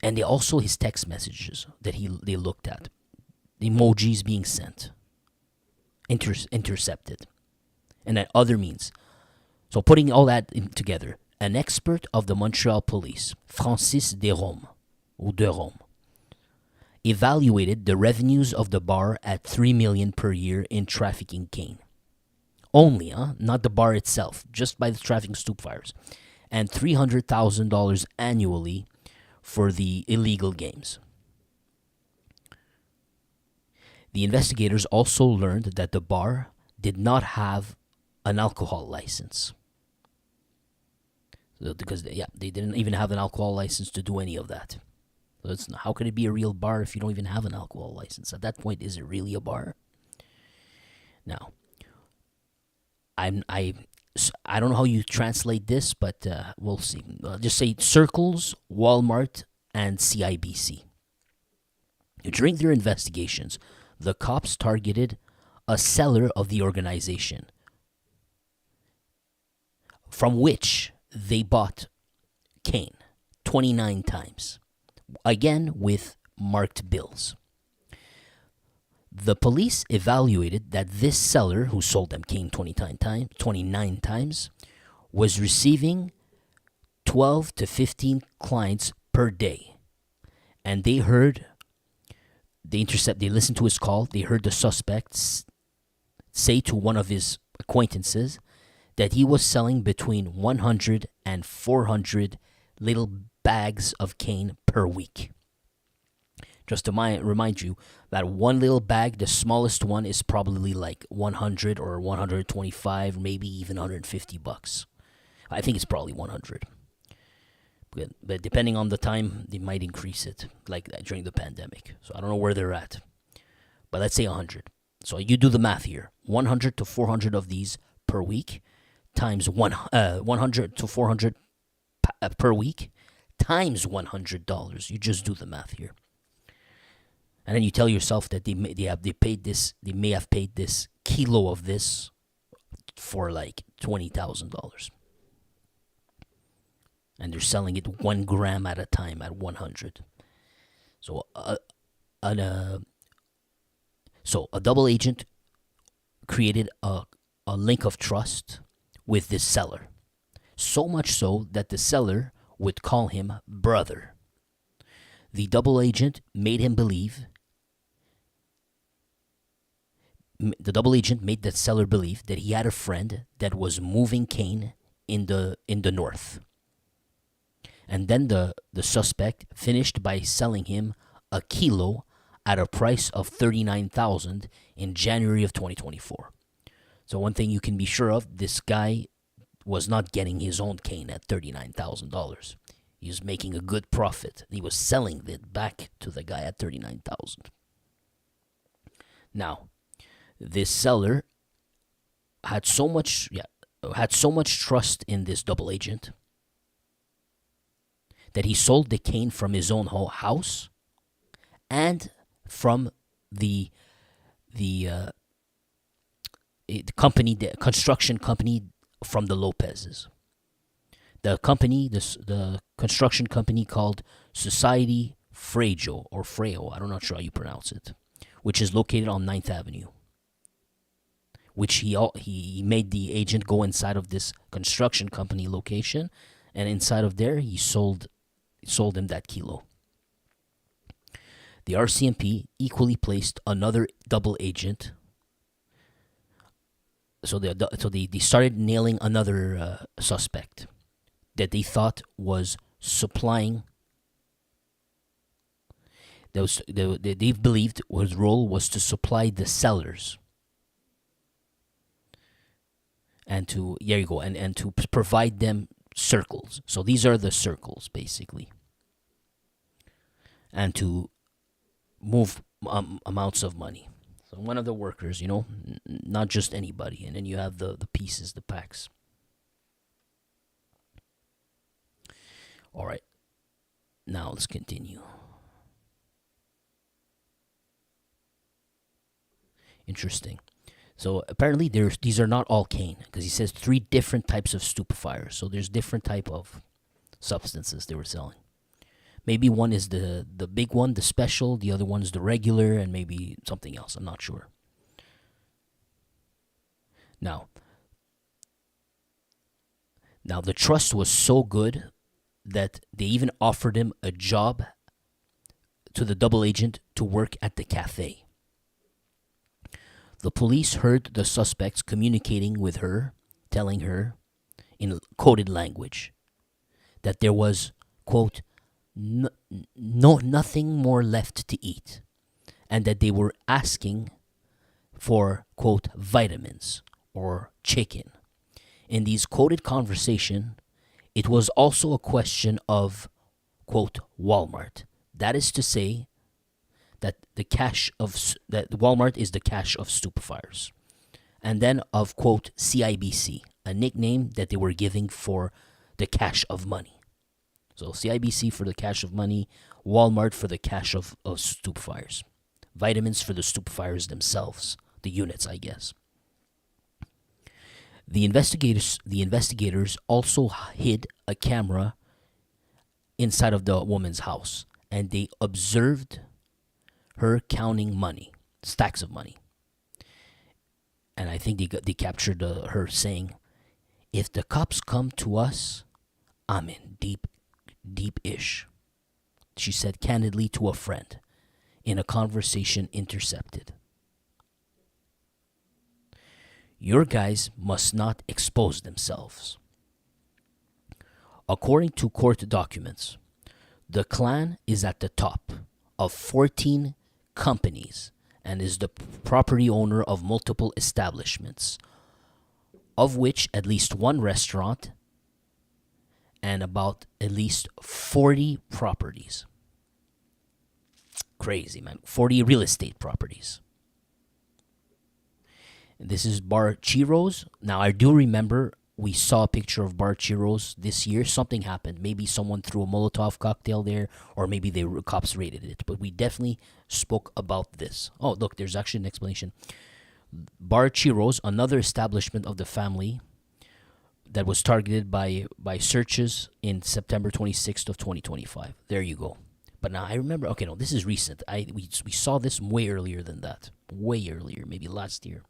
and they also his text messages that they looked at, the emojis being sent, intercepted, and then other means. So putting all that together, an expert of the Montreal police, Francis Derome, evaluated the revenues of the bar at $3 million per year in trafficking cane. Only, not the bar itself, just by the trafficking stoop fires, and $300,000 annually for the illegal games. The investigators also learned that the bar did not have an alcohol license. Because they didn't even have an alcohol license to do any of that. So how could it be a real bar if you don't even have an alcohol license? At that point, is it really a bar? Now, I don't know how you translate this, but we'll see. Just say Circles, Walmart, and CIBC. During their investigations, the cops targeted a seller of the organization, from which they bought cane 29 times, again with marked bills. The police evaluated that this seller, who sold them cane 29 times, was receiving 12 to 15 clients per day. And they listened to his call. They heard the suspects say to one of his acquaintances that he was selling between 100 and 400 little bags of cane per week. Just to remind you that one little bag, the smallest one, is probably like 100 or 125, maybe even $150. I think it's probably 100. But depending on the time, they might increase it, like that during the pandemic. So I don't know where they're at. But let's say 100. So you do the math here. 100 to 400 of these per week times 100 to 400 per week times $100. You just do the math here. And then you tell yourself that they may have paid this kilo of this for like $20,000. And they're selling it 1 gram at a time at 100. So a double agent created a link of trust with this seller. So much so that the seller would call him brother. The double agent made that seller believe that he had a friend that was moving cane in the north. And then the suspect finished by selling him a kilo at a price of $39,000 in January of 2024. So one thing you can be sure of, this guy was not getting his own cane at $39,000. He was making a good profit. He was selling it back to the guy at $39,000. Now, this seller had so much trust in this double agent that he sold the cane from his own house and from the construction company from the Lopez's. The construction company called Society Fragile or Freo, I'm not sure how you pronounce it, which is located on 9th Avenue. Which he made the agent go inside of this construction company location, and inside of there he sold sold him that kilo. The RCMP equally placed another double agent. So they started nailing another suspect that they thought was supplying. They believed his role was to supply the sellers, and to and to provide them circles. So these are the circles basically, and to move amounts of money. So one of the workers, not just anybody, and then you have the pieces, the packs. All right, now let's continue. Interesting. So apparently these are not all cane, because he says 3 different types of stupefyers. So there's different type of substances they were selling. Maybe one is the big one, the special, the other one is the regular, and maybe something else. I'm not sure. Now the trust was so good that they even offered him a job to the double agent to work at the cafe. The police heard the suspects communicating with her, telling her in coded language that there was, quote, nothing more left to eat, and that they were asking for, quote, vitamins or chicken. In these coded conversation, it was also a question of, quote, Walmart. That is to say, that that Walmart is the cache of stupefyers, and then of, quote, CIBC, a nickname that they were giving for the cache of money. So CIBC for the cache of money, Walmart for the cache of stupefyers, vitamins for the stupefyers themselves, the units, I guess. The investigators also hid a camera inside of the woman's house, and they observed her counting money, stacks of money. And I think they captured her saying, "If the cops come to us, I'm in deep-ish," she said candidly to a friend in a conversation intercepted. "Your guys must not expose themselves." According to court documents, the clan is at the top of 14 companies and is the property owner of multiple establishments, of which at least one restaurant and about at least 40 properties. Crazy, man. 40 real estate properties. This is Bar Chiro's. Now, I do remember we saw a picture of Bar Chiro's this year. Something happened. Maybe someone threw a Molotov cocktail there, or maybe the cops raided it. But we definitely spoke about this. Oh, look, there's actually an explanation. Bar Chiro's, another establishment of the family that was targeted by searches in September 26th of 2025. There you go. But now I remember, okay, no, this is recent. We saw this way earlier than that. Way earlier, maybe last year.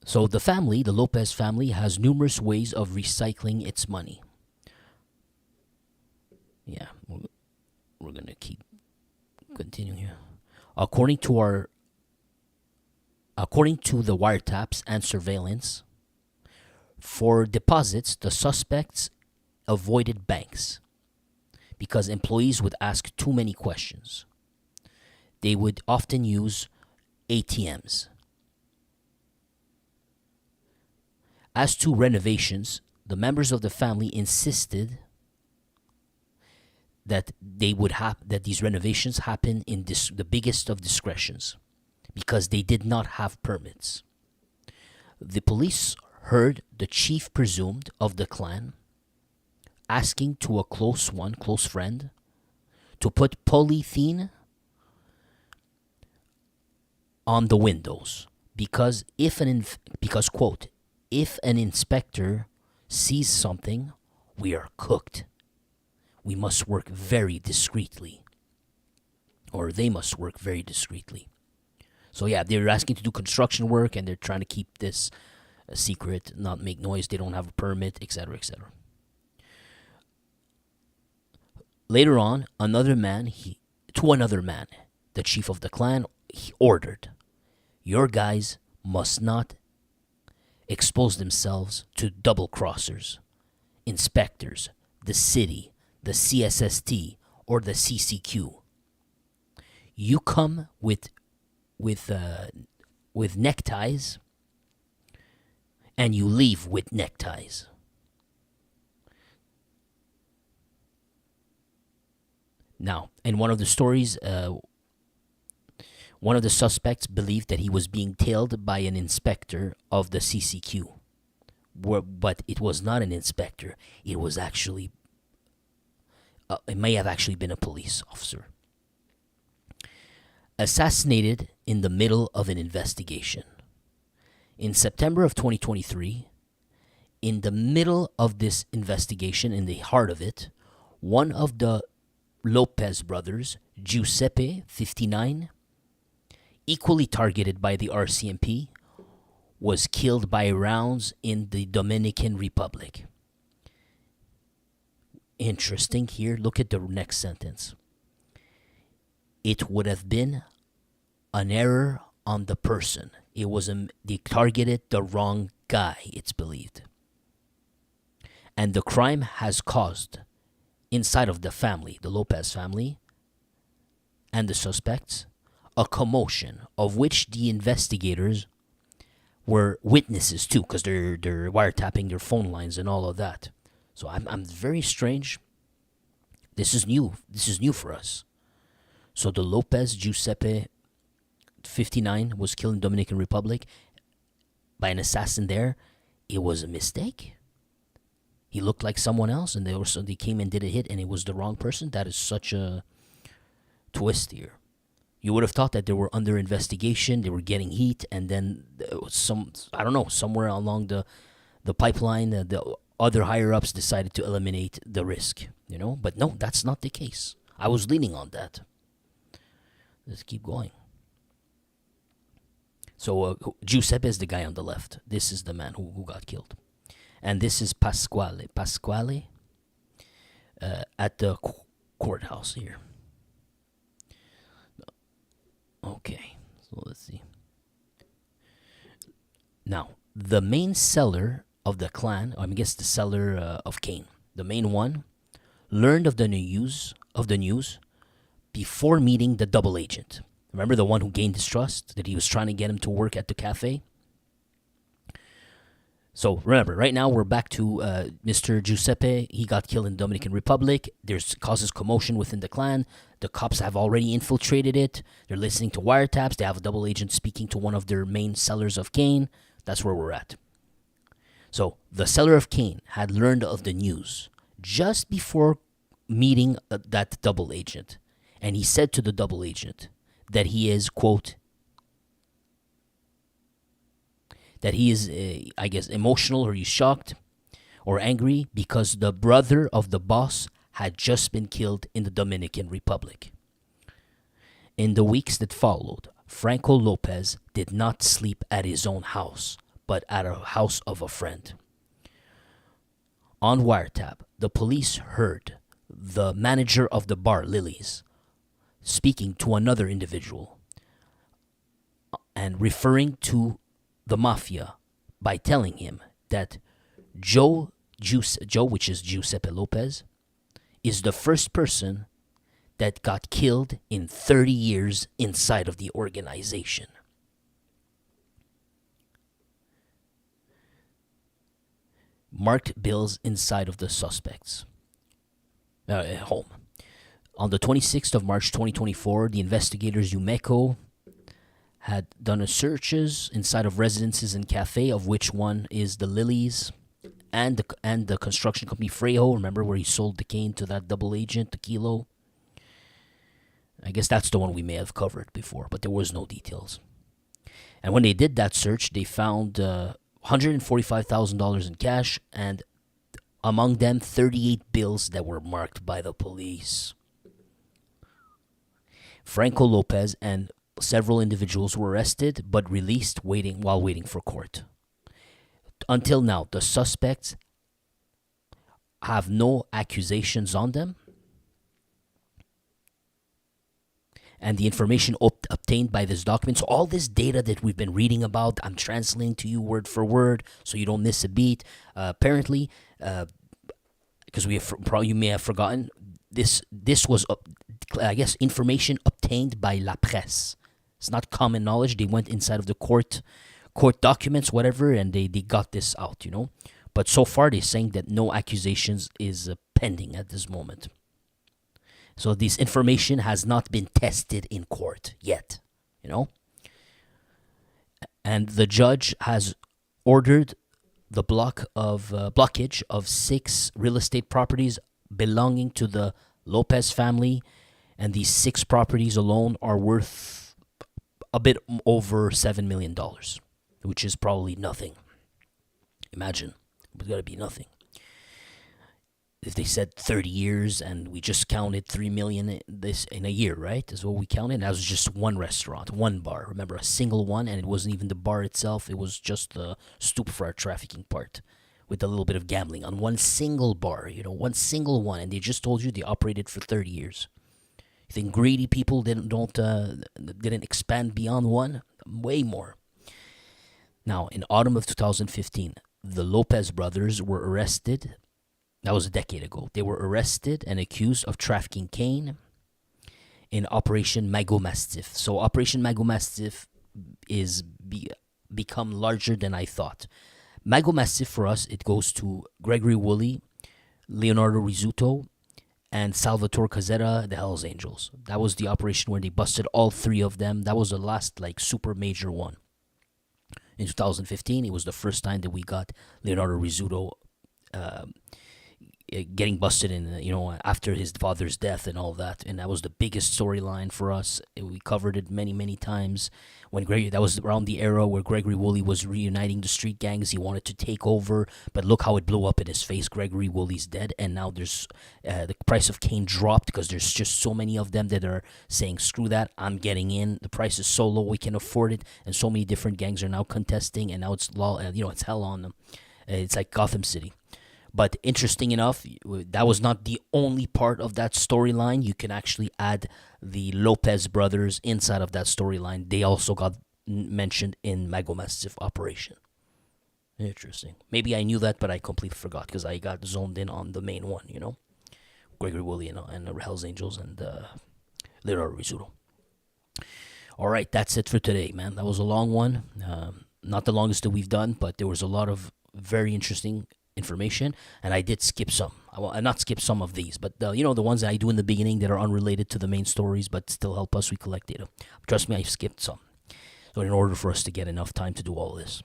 So the family, the Lopez family, has numerous ways of recycling its money. Yeah, we're going to keep continuing here. According to the wiretaps and surveillance, for deposits, the suspects avoided banks because employees would ask too many questions. They would often use ATMs. As to renovations, the members of the family insisted that these renovations happen in the biggest of discretions because they did not have permits. The police heard the chief presumed of the clan asking to a close friend, to put polythene on the windows because quote, if an inspector sees something, we are cooked. We must work very discreetly. Or they must work very discreetly. So yeah, they're asking to do construction work and they're trying to keep this a secret, not make noise. They don't have a permit, etc., etc. Later on, another man, the chief of the clan, he ordered, your guys must not expose themselves to double crossers, inspectors, the city, the CSST, or the CCQ. You come with neckties, and you leave with neckties. Now, in one of the stories, one of the suspects believed that he was being tailed by an inspector of the CCQ, but it was not an inspector. It was actually, it may have actually been a police officer. Assassinated in the middle of an investigation. In September of 2023, in the middle of this investigation, in the heart of it, one of the Lopez brothers, Giuseppe, 59, equally targeted by the RCMP, was killed by rounds in the Dominican Republic. Interesting here. Look at the next sentence. It would have been an error on the person. They targeted the wrong guy, it's believed. And the crime has caused, inside of the family, the Lopez family, and the suspects, a commotion of which the investigators were witnesses to, because they're wiretapping their phone lines and all of that. So I'm very strange. This is new. This is new for us. So the Lopez Giuseppe, 59, was killed in Dominican Republic by an assassin there. It was a mistake. He looked like someone else, and they came and did a hit, and it was the wrong person. That is such a twist here. You would have thought that they were under investigation, they were getting heat, and then somewhere along the pipeline, the other higher-ups decided to eliminate the risk, But no, that's not the case. I was leaning on that. Let's keep going. So Giuseppe is the guy on the left. This is the man who got killed. And this is Pasquale. Pasquale at the courthouse here. Okay, so let's see. Now, the main seller of the clan, I guess the seller of Kane, the main one, learned of the news before meeting the double agent. Remember the one who gained his trust, that he was trying to get him to work at the cafe? So remember, right now we're back to Mr. Giuseppe. He got killed in the Dominican Republic. There's causes commotion within the clan. The cops have already infiltrated it. They're listening to wiretaps. They have a double agent speaking to one of their main sellers of cane. That's where we're at. So the seller of cane had learned of the news just before meeting that double agent. And he said to the double agent that he is, quote, that he is, I guess, emotional, or he's shocked or angry because the brother of the boss had just been killed in the Dominican Republic. In the weeks that followed, Franco Lopez did not sleep at his own house, but at a house of a friend. On wiretap, the police heard the manager of the bar, Lily's, speaking to another individual and referring to the Mafia by telling him that Joe, which is Giuseppe Lopez, is the first person that got killed in 30 years inside of the organization. Marked bills inside of the suspects' home. On the 26th of March 2024, the investigators Umeco had done searches inside of residences and cafe, of which one is the Lilies and the construction company Frejo. Remember where he sold the cane to that double agent, the Kilo? I guess that's the one we may have covered before, but there was no details. And when they did that search, they found $145,000 in cash, and among them 38 bills that were marked by the police. Franco Lopez and several individuals were arrested but released while waiting for court. Until now, the suspects have no accusations on them. and the information obtained by this document. So all this data that we've been reading about, I'm translating to you word for word, so you don't miss a beat. Apparently, because probably you may have forgotten, this was, I guess, information obtained by la presse. It's not common knowledge. They went inside of the court documents, whatever, and they got this out, But so far, they're saying that no accusations is pending at this moment. So this information has not been tested in court yet, And the judge has ordered the blockage of 6 real estate properties belonging to the Lopez family, and these 6 properties alone are worth a bit over $7 million, which is probably nothing. Imagine, it's got to be nothing. If they said 30 years and we just counted 3 million this in a year, right? That's what we counted. That was just one restaurant, one bar. Remember, a single one, and it wasn't even the bar itself. It was just the stupefra trafficking part with a little bit of gambling on one single bar, one single one. And they just told you they operated for 30 years. You think greedy people didn't expand beyond one? Way more. Now, in autumn of 2015, the Lopez brothers were arrested. That was a decade ago. They were arrested and accused of trafficking cane in Operation Mago Mastiff. So Operation Mago Mastiff is become larger than I thought. Mago Mastiff for us, it goes to Gregory Woolley, Leonardo Rizzuto, and Salvatore Cazzetta, the Hells Angels. That was the operation where they busted all 3 of them. That was the last super major one. In 2015, it was the first time that we got Leonardo Rizzuto getting busted in, after his father's death and all that. And that was the biggest storyline for us. We covered it many, many times. That was around the era where Gregory Woolley was reuniting the street gangs. He wanted to take over, but look how it blew up in his face. Gregory Woolley's dead, and now there's the price of cane dropped because there's just so many of them that are saying, screw that, I'm getting in. The price is so low, we can afford it. And so many different gangs are now contesting, and now it's it's hell on them. It's like Gotham City. But interesting enough, that was not the only part of that storyline. You can actually add the Lopez brothers inside of that storyline. They also got mentioned in Mago Mastiff operation. Interesting. Maybe I knew that, but I completely forgot because I got zoned in on the main one, Gregory Woolley and the Hells Angels and Leonardo Rizzuto. All right, that's it for today, man. That was a long one. Not the longest that we've done, but there was a lot of very interesting information, and I did skip some. I will not skip some of these, but the ones that I do in the beginning that are unrelated to the main stories but still help us, we collect data. Trust me, I've skipped some. So in order for us to get enough time to do all this.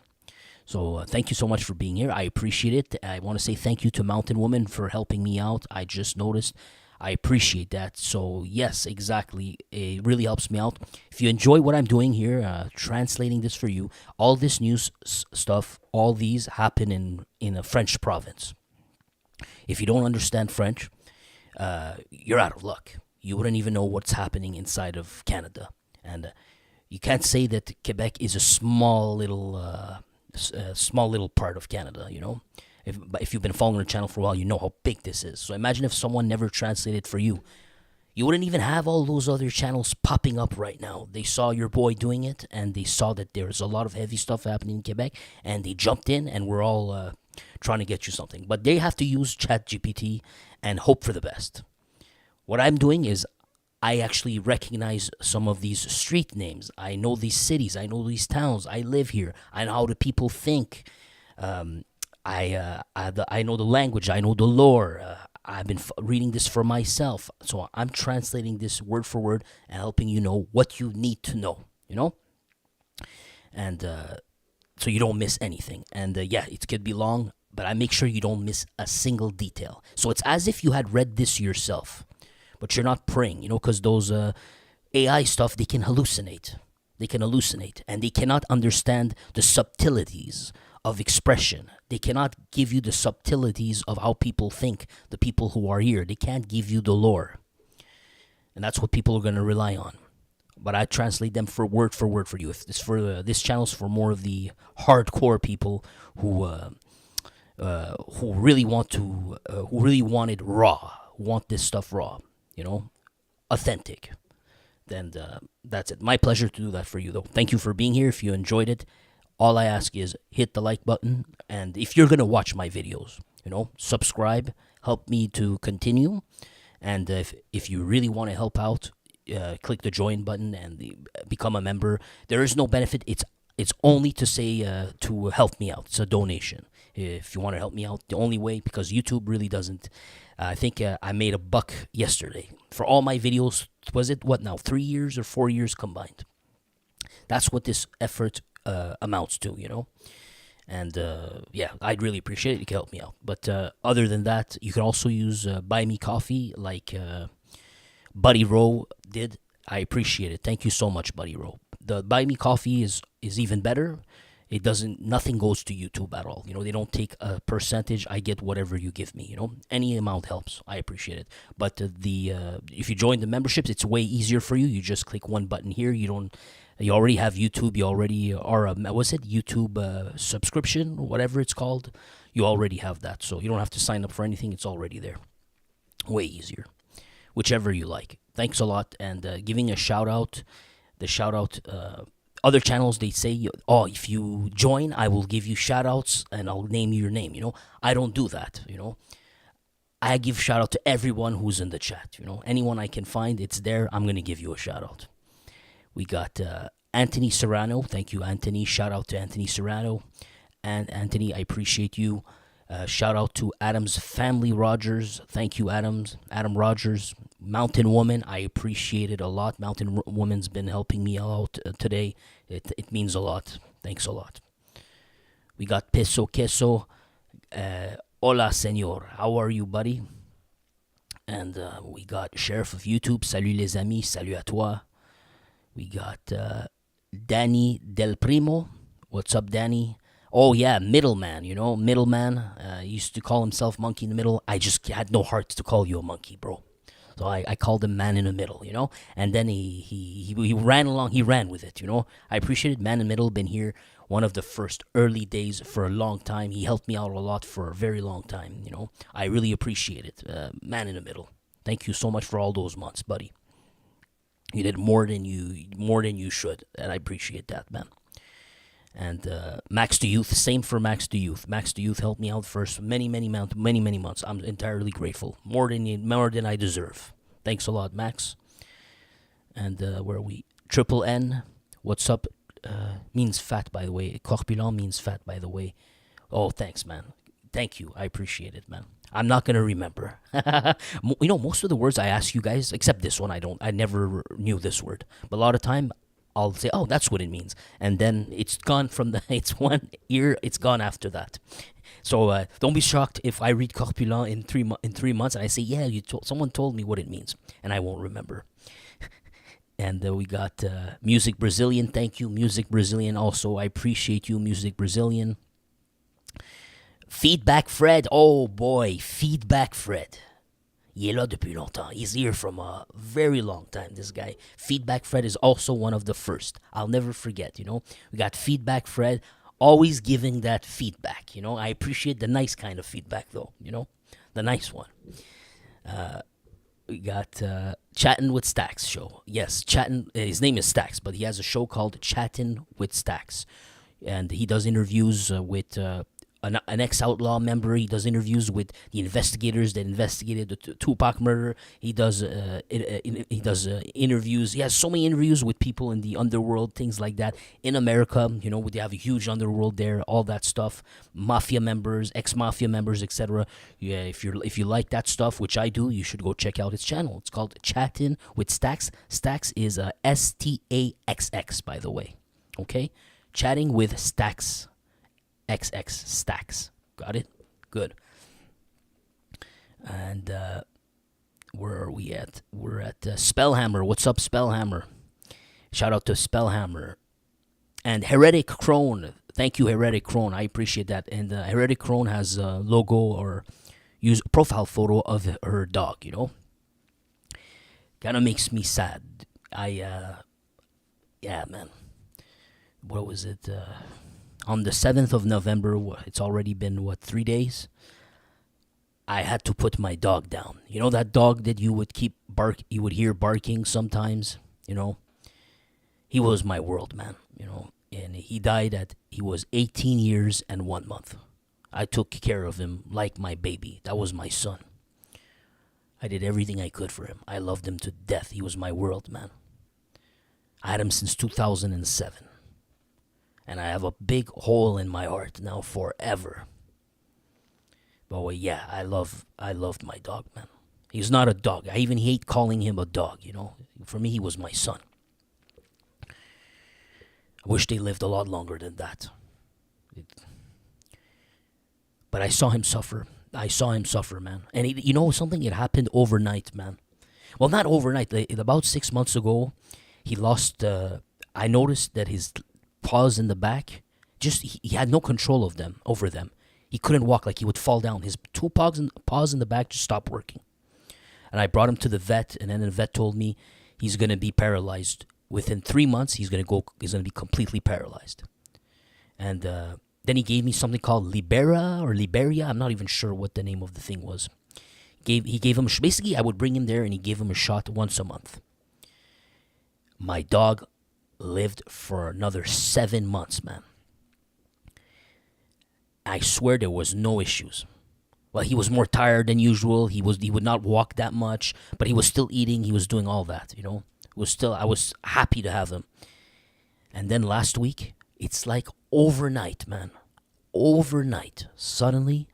So thank you so much for being here. I appreciate it. I want to say thank you to Mountain Woman for helping me out. I just noticed. I appreciate that. So yes, exactly. It really helps me out. If you enjoy what I'm doing here, translating this for you, all this news stuff, all these happen in a French province. If you don't understand French, you're out of luck. You wouldn't even know what's happening inside of Canada. And you can't say that Quebec is a small little part of Canada, But if you've been following the channel for a while, you know how big this is. So imagine if someone never translated for you. You wouldn't even have all those other channels popping up right now. They saw your boy doing it, and they saw that there's a lot of heavy stuff happening in Quebec, and they jumped in, and we're all trying to get you something. But they have to use ChatGPT and hope for the best. What I'm doing is I actually recognize some of these street names. I know these cities. I know these towns. I live here. I know how the people think. I know the language. I know the lore. I've been reading this for myself. So I'm translating this word for word and helping you know what you need to know, And so you don't miss anything. And yeah, it could be long, but I make sure you don't miss a single detail. So it's as if you had read this yourself, but you're not praying, because those AI stuff, they can hallucinate. And they cannot understand the subtleties of expression. They cannot give you the subtleties of how people think, the people who are here. They can't give you the lore. And that's what people are going to rely on. But I translate them for word for you. If it's for this channel's for more of the hardcore people who really want it raw, want this stuff raw, authentic. And that's it. My pleasure to do that for you, though. Thank you for being here. If you enjoyed it, all I ask is hit the like button. And if you're going to watch my videos, subscribe, help me to continue. And if you really want to help out, click the join button and become a member. There is no benefit. It's only to say to help me out. It's a donation. If you want to help me out, the only way, because YouTube really doesn't. I think I made $1 yesterday for all my videos. Was it what now? 3 years or 4 years combined? That's what this effort amounts to, And yeah, I'd really appreciate it. You can help me out. But other than that, you can also use Buy Me Coffee like Buddy Rowe did. I appreciate it. Thank you so much, Buddy Rowe. The Buy Me Coffee is even better. It doesn't. Nothing goes to YouTube at all. They don't take a percentage. I get whatever you give me. Any amount helps. I appreciate it. But if you join the memberships, it's way easier for you. You just click one button here. You already have YouTube. You already are YouTube subscription, whatever it's called. You already have that, so you don't have to sign up for anything. It's already there. Way easier. Whichever you like. Thanks a lot, and giving a shout out. The shout out. Other channels, they say, if you join, I will give you shout outs and I'll name your name. I don't do that. I give shout out to everyone who's in the chat. Anyone I can find, it's there. I'm gonna give you a shout out. We got Anthony Serrano. Thank you, Anthony. Shout out to Anthony Serrano. And Anthony, I appreciate you. Shout out to Adam's Family Rogers. Thank you, Adam Rogers. Mountain Woman, I appreciate it a lot. Mountain Woman's been helping me out today. It means a lot. Thanks a lot. We got Peso Queso. Hola, senor. How are you, buddy? And we got Sheriff of YouTube. Salut, les amis. Salut à toi. We got Danny Del Primo. What's up, Danny? Oh, yeah, Middleman, Middleman. He used to call himself Monkey in the Middle. I just had no heart to call you a monkey, bro. So I called him Man in the Middle, And then he ran along. He ran with it, I appreciate it. Man in the Middle, been here one of the first early days for a long time. He helped me out a lot for a very long time, I really appreciate it. Man in the Middle. Thank you so much for all those months, buddy. You did more than you should, and I appreciate that, man. And Max the Youth, same for Max the Youth. Max the Youth helped me out for many months. I'm entirely grateful, more than I deserve. Thanks a lot, Max. And where are we? Triple N, what's up? Means fat, by the way. Corpulent means fat, by the way. Oh, thanks, man. Thank you. I appreciate it, man. I'm not gonna remember. Most of the words I ask you guys, except this one, I never knew this word. But a lot of time, I'll say, oh, that's what it means. And then it's gone it's one ear, it's gone after that. So don't be shocked if I read corpulent in 3 months and I say, yeah, someone told me what it means. And I won't remember. And we got Music Brazilian. Thank you, Music Brazilian. Also, I appreciate you, Music Brazilian. Feedback Fred. Oh, boy, Feedback Fred. Il est là depuis longtemps. He's here from a very long time, this guy. Feedback Fred is also one of the first. I'll never forget, We got Feedback Fred, always giving that feedback, I appreciate the nice kind of feedback, though, The nice one. We got Chattin' with Stacks show. Yes, his name is Stacks, but he has a show called Chattin' with Stacks. And he does interviews with an ex-outlaw member. He does interviews with the investigators that investigated the Tupac murder. He does interviews. He has so many interviews with people in the underworld, things like that. In America, they have a huge underworld there, all that stuff. Mafia members, ex-mafia members, etc. Yeah, if you like that stuff, which I do, you should go check out his channel. It's called Chattin' with Stacks. Stacks is STAXX, by the way. Okay? Chatting with Stacks. XX Stacks. Got it? Good. And where are we at? We're at Spellhammer. What's up, Spellhammer? Shout out to Spellhammer. And Heretic Crone. Thank you, Heretic Crone. I appreciate that. And Heretic Crone has a logo or use profile photo of her dog, Kind of makes me sad. Yeah, man. What was it? On the 7th of November, it's already been, 3 days? I had to put my dog down. That dog that you would you would hear barking sometimes? You know, he was my world, man. You know, and he was 18 years and 1 month. I took care of him like my baby. That was my son. I did everything I could for him. I loved him to death. He was my world, man. I had him since 2007. And I have a big hole in my heart now forever. But well, yeah, I loved my dog, man. He's not a dog. I even hate calling him a dog, you know. For me, he was my son. I wish they lived a lot longer than that. But I saw him suffer. I saw him suffer, man. And you know something? It happened overnight, man. Well, not overnight. About 6 months ago, he lost. I noticed that his paws in the back, he had no control over them. He couldn't walk. Like he would fall down. His two paws in the back just stopped working. And I brought him to the vet, and then the vet told me he's gonna be paralyzed within 3 months. He's gonna be completely paralyzed. And then he gave me something called Liberia. I'm not even sure what the name of the thing was. He gave him, basically I would bring him there and he gave him a shot once a month. My dog lived for another 7 months, man. I swear there was no issues. Well, he was more tired than usual. He would not walk that much, but he was still eating. He was doing all that, you know. I was happy to have him. And then last week, it's like overnight, man. Overnight, suddenly,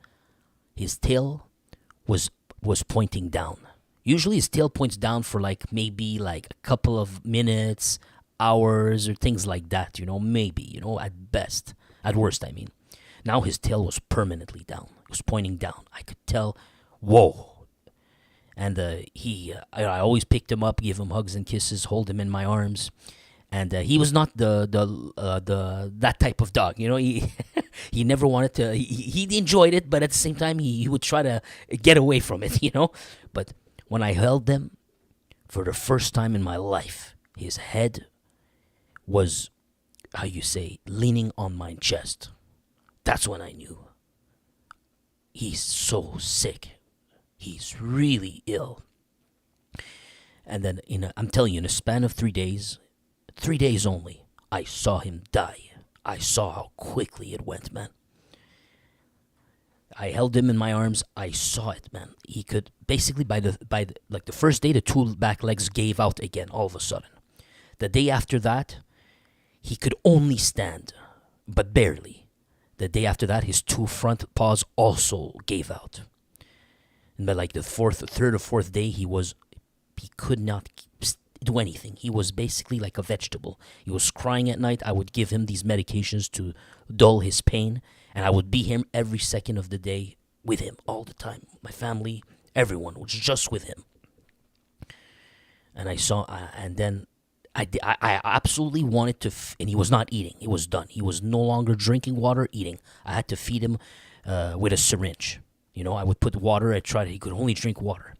his tail was pointing down. Usually his tail points down for maybe a couple of minutes, hours, or things like that, you know, maybe, you know, at best. At worst, I mean. Now his tail was permanently down. It was pointing down. I could tell, whoa. And I always picked him up, give him hugs and kisses, hold him in my arms. And he was not that type of dog, you know. He never wanted to. He enjoyed it, but at the same time, he would try to get away from it, you know. But when I held them, for the first time in my life, his head was, leaning on my chest. That's when I knew. He's so sick. He's really ill. And then, I'm telling you, in a span of 3 days, 3 days only, I saw him die. I saw how quickly it went, man. I held him in my arms. I saw it, man. He could basically by the first day, the two back legs gave out again all of a sudden. The day after that, he could only stand, but barely. The day after that, his two front paws also gave out. And by the third or fourth day, he could not do anything. He was basically like a vegetable. He was crying at night. I would give him these medications to dull his pain, and I would be him every second of the day with him all the time. My family, everyone was just with him. And then I absolutely wanted to, and he was not eating. He was done. He was no longer drinking water, eating. I had to feed him with a syringe. You know, I would put water. He could only drink water.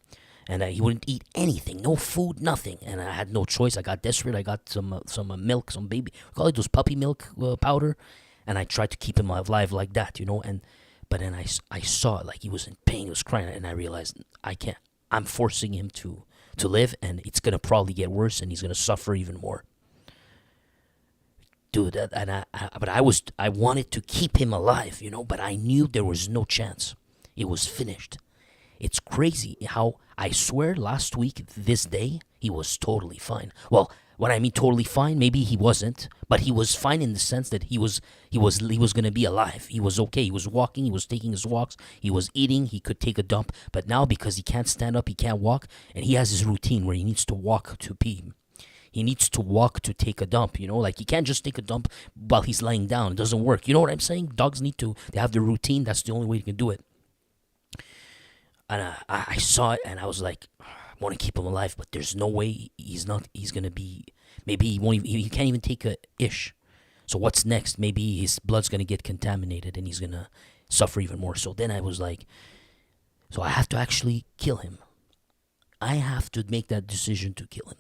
And he wouldn't eat anything, no food, nothing. And I had no choice. I got desperate. I got some milk, some baby, we call it those puppy milk powder. And I tried to keep him alive like that, you know. But then I saw it, he was in pain, he was crying. And I realized I can't. I'm forcing him to live, and it's going to probably get worse, and he's going to suffer even more. Dude, I wanted to keep him alive, you know, but I knew there was no chance. It was finished. It's crazy how, I swear, last week, this day, he was totally fine. Well, when I mean totally fine, maybe he wasn't, but he was fine in the sense that he was going to be alive. He was okay. He was walking. He was taking his walks. He was eating. He could take a dump. But now, because he can't stand up, he can't walk, and he has his routine where he needs to walk to pee. He needs to walk to take a dump, you know? He can't just take a dump while he's laying down. It doesn't work. You know what I'm saying? Dogs they have their routine. That's the only way you can do it. And I saw it, and I was like, I want to keep him alive, but there's no way he's going to be, maybe he can't even take a ish. So what's next? Maybe his blood's going to get contaminated, and he's going to suffer even more. So then I was like, so I have to actually kill him. I have to make that decision to kill him.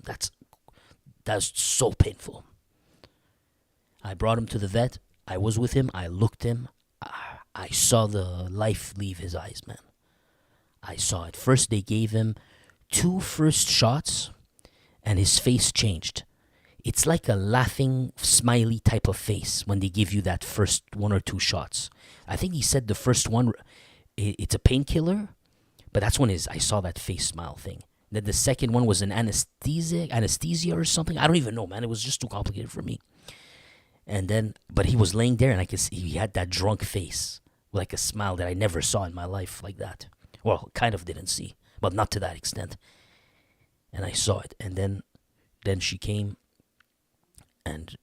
That's so painful. I brought him to the vet. I was with him. I looked him. I saw the life leave his eyes, man. I saw it. First, they gave him 2 first shots, and his face changed. It's like a laughing, smiley type of face when they give you that first 1 or 2 shots. I think he said the first one, it's a painkiller, but that's when I saw that face smile thing. Then the second one was an anesthesia or something. I don't even know, man. It was just too complicated for me. And then, but he was laying there, and I could see he had that drunk face, like a smile that I never saw in my life like that. Well, kind of didn't see, but not to that extent. And I saw it, and then she came, and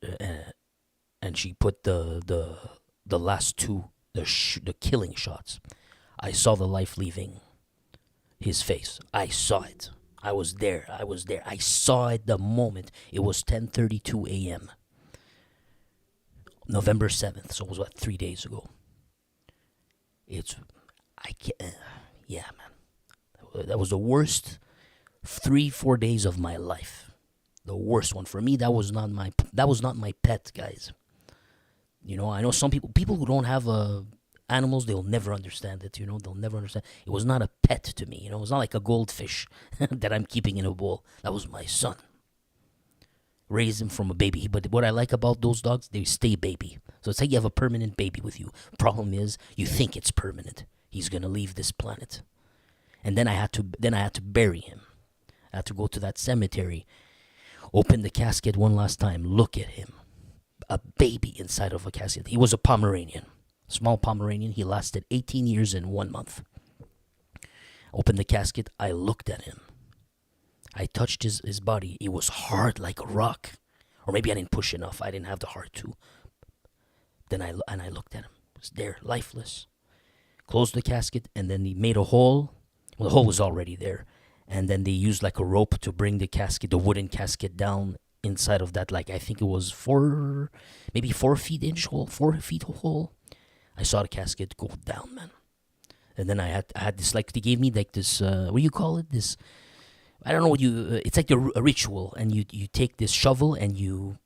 she put the last 2, the killing shots. I saw the life leaving his face. I saw it. I was there. I saw it the moment. It was 10:32 a.m. November 7th. So it was 3 days ago. Yeah, man. That was the worst 3-4 days of my life. The worst one for me. That was not my pet, guys. You know, I know some people who don't have animals, they'll never understand it. You know, they'll never understand. It was not a pet to me. You know, it was not like a goldfish that I'm keeping in a bowl. That was my son. Raised him from a baby. But what I like about those dogs, they stay baby. So it's like you have a permanent baby with you. Problem is, you think it's permanent. He's gonna leave this planet, and then I had to bury him. I had to go to that cemetery, open the casket one last time, look at him. A baby inside of a casket. He was a Pomeranian. Small Pomeranian. He lasted 18 years and 1 month. Opened the casket. I looked at him. I touched his body. It was hard like a rock. Or maybe I didn't push enough. I didn't have the heart to. Then I looked at him. He was there, lifeless. Closed the casket, and then he made a hole. Well, the hole was already there. And then they used like a rope to bring the wooden casket down inside of that. Like, I think it was 4 feet inch hole, 4 feet hole. I saw the casket go down, man. And then I had this, like, they gave me like this, what do you call it? This, I don't know what it's like a ritual. And you take this shovel and you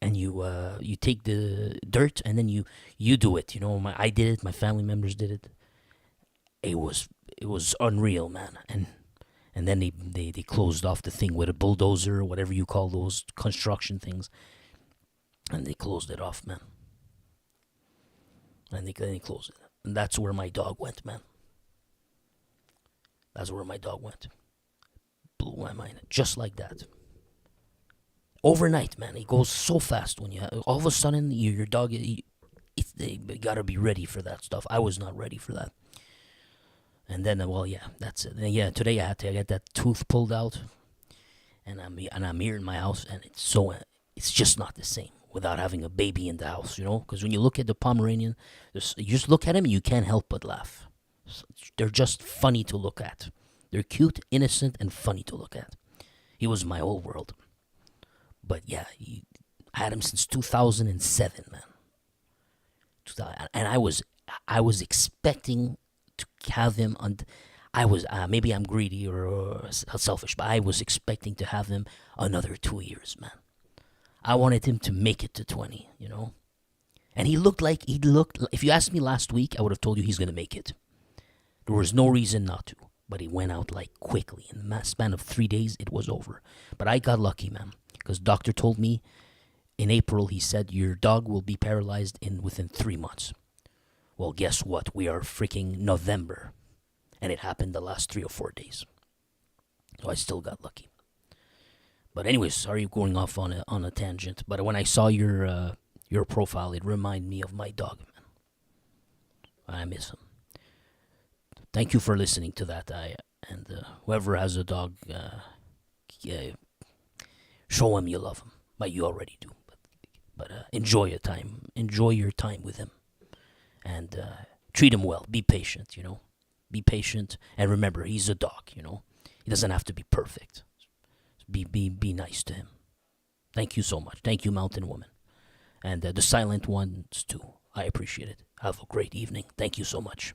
take the dirt, and then you do it. You know, I did it. My family members did it. It was unreal, man. And then they closed off the thing with a bulldozer, or whatever you call those construction things. And they closed it off, man. And then they closed it. And that's where my dog went, man. That's where my dog went. Blew my mind. Just like that. Overnight, man. It goes so fast when all of a sudden, your dog, they gotta be ready for that stuff. I was not ready for that. And then, well, yeah, that's it. And yeah, today I had to get that tooth pulled out, and I'm here in my house, and it's just not the same without having a baby in the house, you know. Because when you look at the Pomeranian, you just look at him, you can't help but laugh. They're just funny to look at. They're cute, innocent, and funny to look at. He was my whole world. But yeah, I had him since 2007, man. And I was expecting to have him on. I was maybe I'm greedy or selfish, but I was expecting to have him another 2 years, man. I wanted him to make it to 20, you know. And he looked. If you asked me last week, I would have told you he's gonna make it. There was no reason not to, but he went out like quickly. In the span of 3 days, it was over. But I got lucky, man, because doctor told me in April. He said your dog will be paralyzed within 3 months. Well, guess what? We are freaking November, and it happened the last 3 or 4 days. So I still got lucky. But anyways, sorry going off on a tangent. But when I saw your profile, it reminded me of my dog, man. I miss him. Thank you for listening to that. Whoever has a dog, show him you love him. But you already do. But enjoy your time. Enjoy your time with him. And treat him well. Be patient, you know. Be patient. And remember, he's a dog, you know. He doesn't have to be perfect. Be nice to him. Thank you so much. Thank you, Mountain Woman. And the silent ones, too. I appreciate it. Have a great evening. Thank you so much.